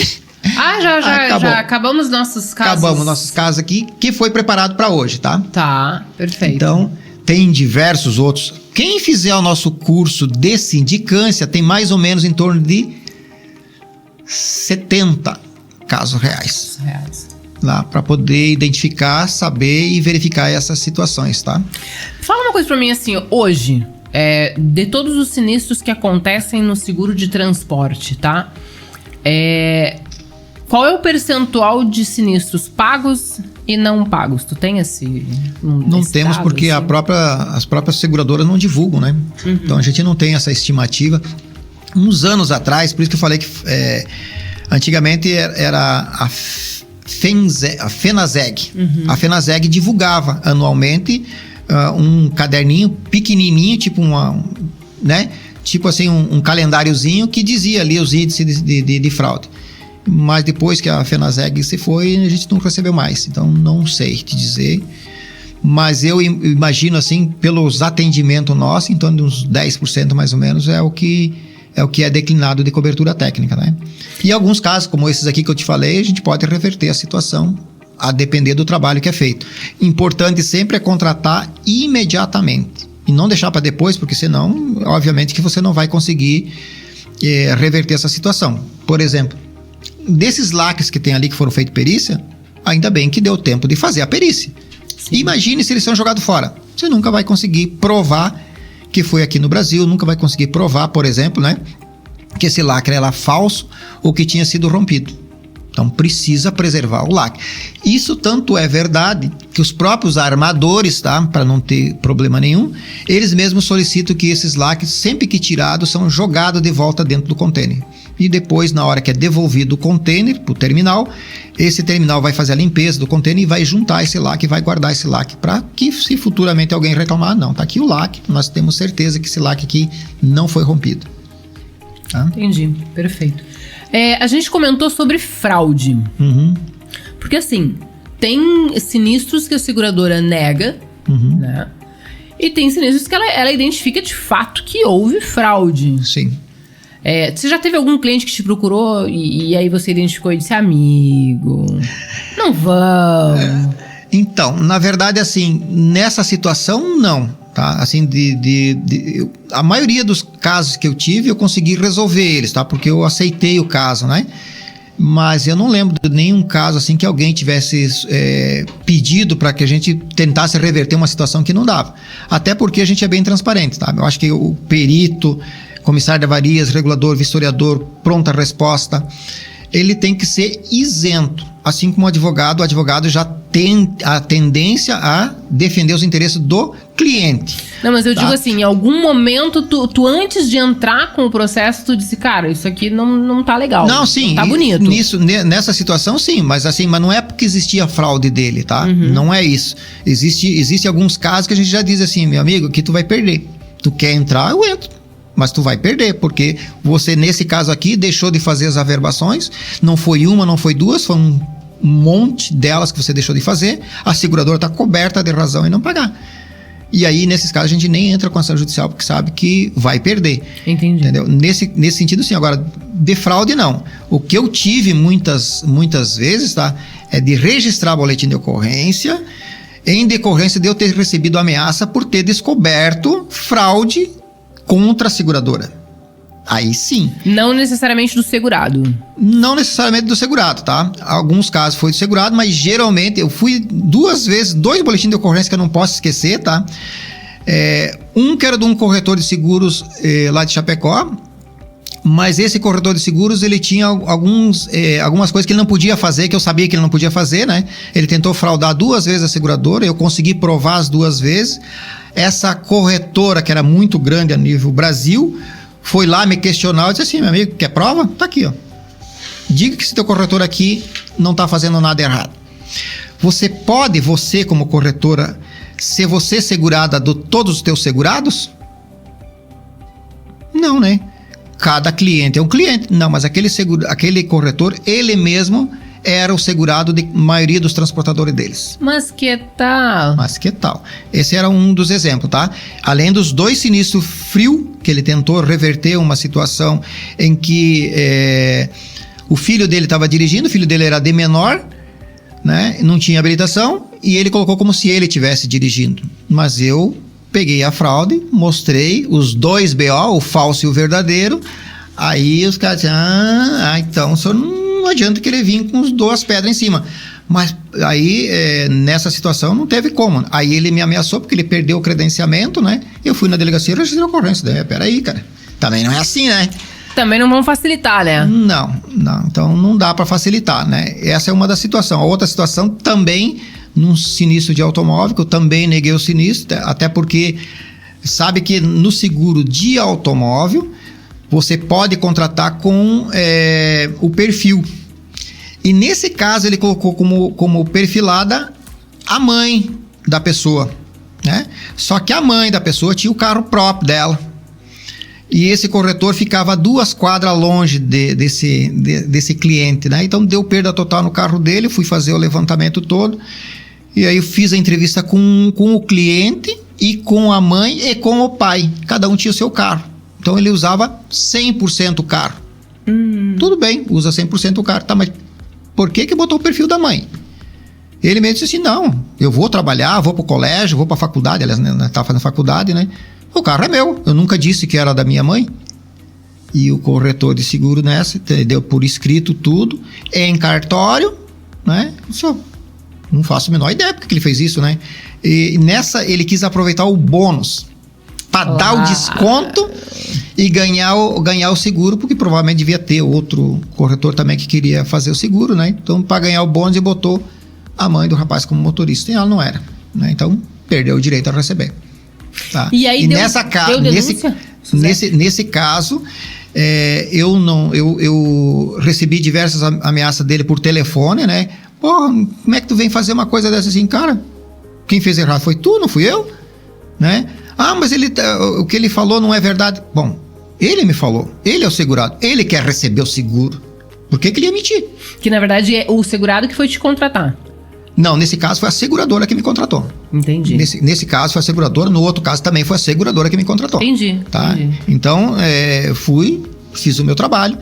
Já acabamos nossos casos. Acabamos nossos casos aqui, que foi preparado para hoje, tá? Tá, perfeito. Então, tem diversos outros. Quem fizer o nosso curso de sindicância tem mais ou menos em torno de 70 casos reais. lá para poder identificar, saber e verificar essas situações, tá? Fala uma coisa pra mim assim, hoje, de todos os sinistros que acontecem no seguro de transporte, tá? Qual é o percentual de sinistros pagos e não pagos? Tu tem esse... Não temos, porque assim? as próprias seguradoras não divulgam, né? Uhum. Então a gente não tem essa estimativa. Uns anos atrás, por isso que eu falei que antigamente era a FENASEG. Uhum. A FENASEG divulgava anualmente um caderninho pequenininho, tipo né? Tipo assim, um calendáriozinho que dizia ali os índices de fraude. Mas depois que a FENASEG se foi, a gente não recebeu mais. Então, não sei te dizer. Mas eu imagino, assim, pelos atendimentos nossos, em torno de uns 10% mais ou menos, é o que é declinado de cobertura técnica, né? E alguns casos, como esses aqui que eu te falei, a gente pode reverter a situação a depender do trabalho que é feito. Importante sempre é contratar imediatamente. E não deixar para depois, porque senão, obviamente, que você não vai conseguir reverter essa situação. Por exemplo, desses lacres que tem ali que foram feitos perícia, ainda bem que deu tempo de fazer a perícia. Sim. Imagine se eles são jogados fora. Você nunca vai conseguir provar que foi aqui no Brasil, nunca vai conseguir provar, por exemplo, né, que esse lacre era falso ou que tinha sido rompido. Então precisa preservar o lacre. Isso tanto é verdade que os próprios armadores, tá, para não ter problema nenhum, eles mesmos solicitam que esses lacres, sempre que tirados, são jogados de volta dentro do container. E depois, na hora que é devolvido o container para o terminal, esse terminal vai fazer a limpeza do container e vai juntar esse lacre, vai guardar esse lacre para que, se futuramente alguém reclamar, não, tá aqui o lacre, nós temos certeza que esse lacre aqui não foi rompido. Tá? Entendi, perfeito. A gente comentou sobre fraude. Uhum. Porque assim, tem sinistros que a seguradora nega, né? E tem sinistros que ela identifica de fato que houve fraude. Sim. Você já teve algum cliente que te procurou e aí você identificou e disse, amigo, não vão? Então, na verdade, assim, nessa situação, não, tá? Assim, a maioria dos casos que eu tive, eu consegui resolver eles, tá? Porque eu aceitei o caso, né? Mas eu não lembro de nenhum caso, assim, que alguém tivesse pedido para que a gente tentasse reverter uma situação que não dava. Até porque a gente é bem transparente, tá? Eu acho que o perito, comissário de avarias, regulador, vistoriador, pronta resposta, ele tem que ser isento. Assim como o advogado já tem a tendência a defender os interesses do cliente. Não, mas eu digo assim, em algum momento, tu antes de entrar com o processo, tu disse, cara, isso aqui não tá legal. Não, sim. Não tá bonito. Nessa situação, sim, mas não é porque existia fraude dele, tá? Não é isso. Existe alguns casos que a gente já diz assim, meu amigo, que tu vai perder. Tu quer entrar, eu entro. Mas tu vai perder, porque você, nesse caso aqui, deixou de fazer as averbações, não foi uma, não foi duas, foi um monte delas que você deixou de fazer, a seguradora está coberta de razão em não pagar. E aí, nesses casos, a gente nem entra com ação judicial, porque sabe que vai perder. Entendi. Entendeu? Nesse sentido, sim. Agora, de fraude, não. O que eu tive muitas vezes, tá? É de registrar boletim de ocorrência, em decorrência de eu ter recebido ameaça por ter descoberto fraude contra a seguradora. Aí sim. Não necessariamente do segurado. Não necessariamente do segurado, tá? Alguns casos foi do segurado, mas geralmente eu fui 2 vezes, 2 boletins de ocorrência que eu não posso esquecer, tá? Um que era de um corretor de seguros lá de Chapecó, mas esse corretor de seguros, ele tinha algumas coisas que ele não podia fazer, que eu sabia que ele não podia fazer, né? Ele tentou fraudar 2 vezes a seguradora, eu consegui provar as 2 vezes. Essa corretora, que era muito grande a nível Brasil, foi lá me questionar, eu disse assim, meu amigo, quer prova? Tá aqui, ó. Diga que esse teu corretor aqui não tá fazendo nada errado. Você como corretora, ser você segurada de todos os teus segurados? Não, né? Cada cliente é um cliente. Não, mas aquele corretor, ele mesmo era o segurado de maioria dos transportadores deles. Mas que tal? Esse era um dos exemplos, tá? Além dos 2 sinistros frio, que ele tentou reverter uma situação em que o filho dele estava dirigindo, o filho dele era de menor, né? Não tinha habilitação, e ele colocou como se ele estivesse dirigindo. Mas eu peguei a fraude, mostrei os 2 BO, o falso e o verdadeiro, aí os caras disseram, então o senhor não adianta querer vir com as 2 pedras em cima. Mas aí, nessa situação, não teve como. Aí ele me ameaçou porque ele perdeu o credenciamento, né? Eu fui na delegacia e registrei a ocorrência. Daí, peraí, cara. Também não é assim, né? Também não vão facilitar, né? Não. Então não dá para facilitar, né? Essa é uma das situações. A outra situação também, num sinistro de automóvel, que eu também neguei o sinistro, até porque sabe que no seguro de automóvel você pode contratar com o perfil. E nesse caso ele colocou como perfilada a mãe da pessoa, né? Só que a mãe da pessoa tinha o carro próprio dela. E esse corretor ficava a 2 quadras longe desse cliente, né? Então deu perda total no carro dele, fui fazer o levantamento todo. E aí eu fiz a entrevista com o cliente e com a mãe e com o pai. Cada um tinha o seu carro. Então ele usava 100% o carro. Tudo bem, usa 100% o carro. Tá, mas por que botou o perfil da mãe? Ele mesmo disse assim, não, eu vou trabalhar, vou pro colégio, vou pra faculdade. Aliás, né, tava fazendo faculdade, né? O carro é meu, eu nunca disse que era da minha mãe. E o corretor de seguro nessa, deu por escrito tudo, em cartório, né? Só não faço a menor ideia porque ele fez isso, né? E nessa ele quis aproveitar o bônus para dar o desconto e ganhar o seguro, porque provavelmente devia ter outro corretor também que queria fazer o seguro, né? Então, para ganhar o bônus, ele botou a mãe do rapaz como motorista, e ela não era, né? Então, perdeu o direito a receber. Tá? E aí nesse caso, eu recebi diversas ameaças dele por telefone, né? Porra, como é que tu vem fazer uma coisa dessa assim? Cara, quem fez errado foi tu, não fui eu, né? Ah, mas o que ele falou não é verdade. Bom, ele me falou, ele é o segurado, ele quer receber o seguro. Por que ele ia mentir? Que na verdade é o segurado que foi te contratar. Não, nesse caso foi a seguradora que me contratou. Entendi. Nesse caso foi a seguradora, no outro caso também foi a seguradora que me contratou. Entendi. Tá? Entendi. Então, fiz o meu trabalho.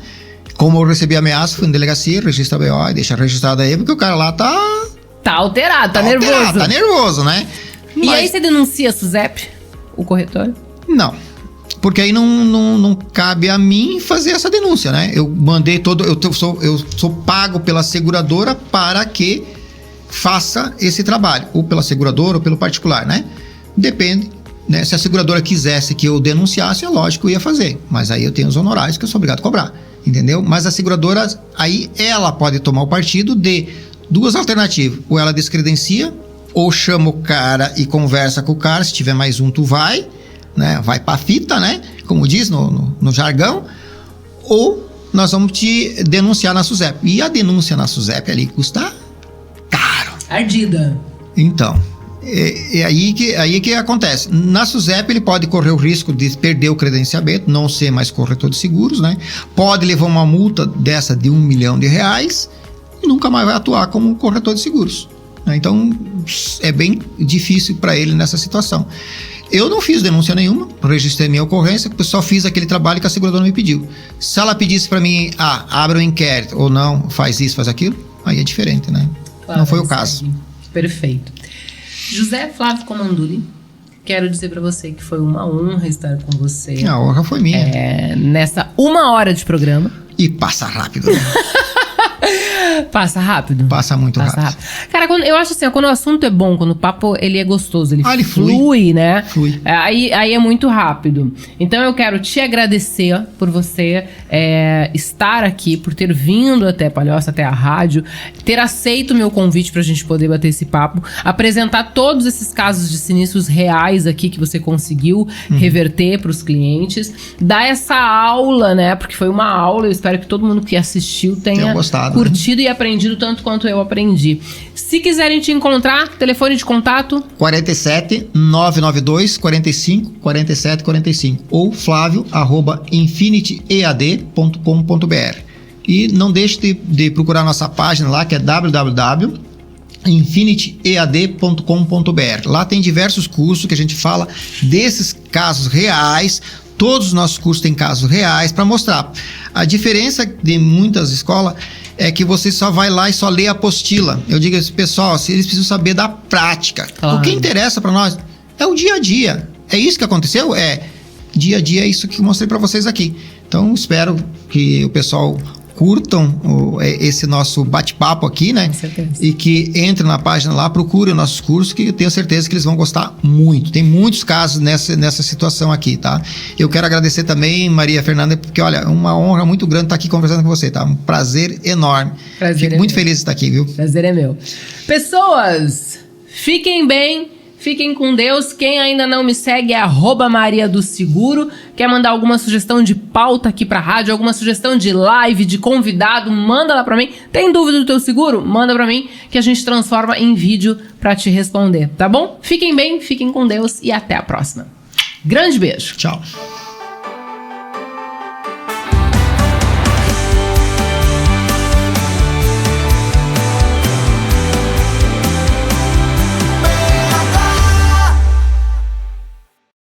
Como eu recebi ameaça, fui na delegacia, registra a BO, deixa registrado aí, porque o cara lá tá alterado, tá nervoso. Alterado, tá nervoso, né? E aí você denuncia a SUSEP, o corretor? Não. Porque aí não cabe a mim fazer essa denúncia, né? Eu mandei eu sou pago pela seguradora para que faça esse trabalho, ou pela seguradora ou pelo particular, né? Depende, né? Se a seguradora quisesse que eu denunciasse, é lógico que eu ia fazer, mas aí eu tenho os honorários que eu sou obrigado a cobrar, entendeu? Mas a seguradora, aí ela pode tomar o partido de 2 alternativas, ou ela descredencia, ou chama o cara e conversa com o cara, se tiver mais um tu vai, né? Vai pra fita, né? Como diz no jargão, ou nós vamos te denunciar na SUSEP. E a denúncia na SUSEP ali custa caro. Ardida. Então, é aí que acontece. Na SUSEP ele pode correr o risco de perder o credenciamento, não ser mais corretor de seguros, né? Pode levar uma multa dessa de R$1 milhão e nunca mais vai atuar como corretor de seguros, né? Então, é bem difícil para ele nessa situação. Eu não fiz denúncia nenhuma, registrei minha ocorrência, só fiz aquele trabalho que a seguradora me pediu. Se ela pedisse para mim, abre um inquérito, ou não, faz isso, faz aquilo, aí é diferente, né? Claro, não foi o caso. Perfeito. José Flávio Comanduli, quero dizer para você que foi uma honra estar com você. A honra foi minha. Nessa 1 hora de programa. E passa rápido, né? Passa rápido? Passa muito rápido. Cara, eu acho assim, quando o assunto é bom, quando o papo ele é gostoso, ele flui, né? Flui. Aí é muito rápido. Então eu quero te agradecer por você estar aqui, por ter vindo até Palhoça, até a rádio, ter aceito o meu convite pra gente poder bater esse papo, apresentar todos esses casos de sinistros reais aqui que você conseguiu reverter pros clientes, dar essa aula, né? Porque foi uma aula, eu espero que todo mundo que assistiu tenha gostado, curtido, né? E aprendido tanto quanto eu aprendi. Se quiserem te encontrar, telefone de contato 47 992 45 47 45 ou flavio@infinityead.com.br. E não deixe de procurar nossa página lá, que é www.infinityead.com.br. Lá tem diversos cursos que a gente fala desses casos reais. Todos os nossos cursos têm casos reais para mostrar. A diferença de muitas escolas é que você só vai lá e só lê a apostila. Eu digo assim, pessoal, eles precisam saber da prática. Claro. O que interessa para nós é o dia a dia. É isso que aconteceu? Dia a dia é isso que eu mostrei para vocês aqui. Então, espero que o pessoal curtam esse nosso bate-papo aqui, né? Com certeza. E que entrem na página lá, procurem os nossos cursos, que eu tenho certeza que eles vão gostar muito. Tem muitos casos nessa situação aqui, tá? Eu quero agradecer também, Maria Fernanda, porque, olha, uma honra muito grande estar aqui conversando com você, tá? Um prazer enorme. Fico muito feliz de estar aqui, viu? Prazer é meu. Pessoas, fiquem bem. Fiquem com Deus. Quem ainda não me segue é @Maria do Seguro. Quer mandar alguma sugestão de pauta aqui pra rádio, alguma sugestão de live, de convidado, manda lá pra mim. Tem dúvida do teu seguro? Manda pra mim que a gente transforma em vídeo pra te responder, tá bom? Fiquem bem, fiquem com Deus e até a próxima. Grande beijo. Tchau.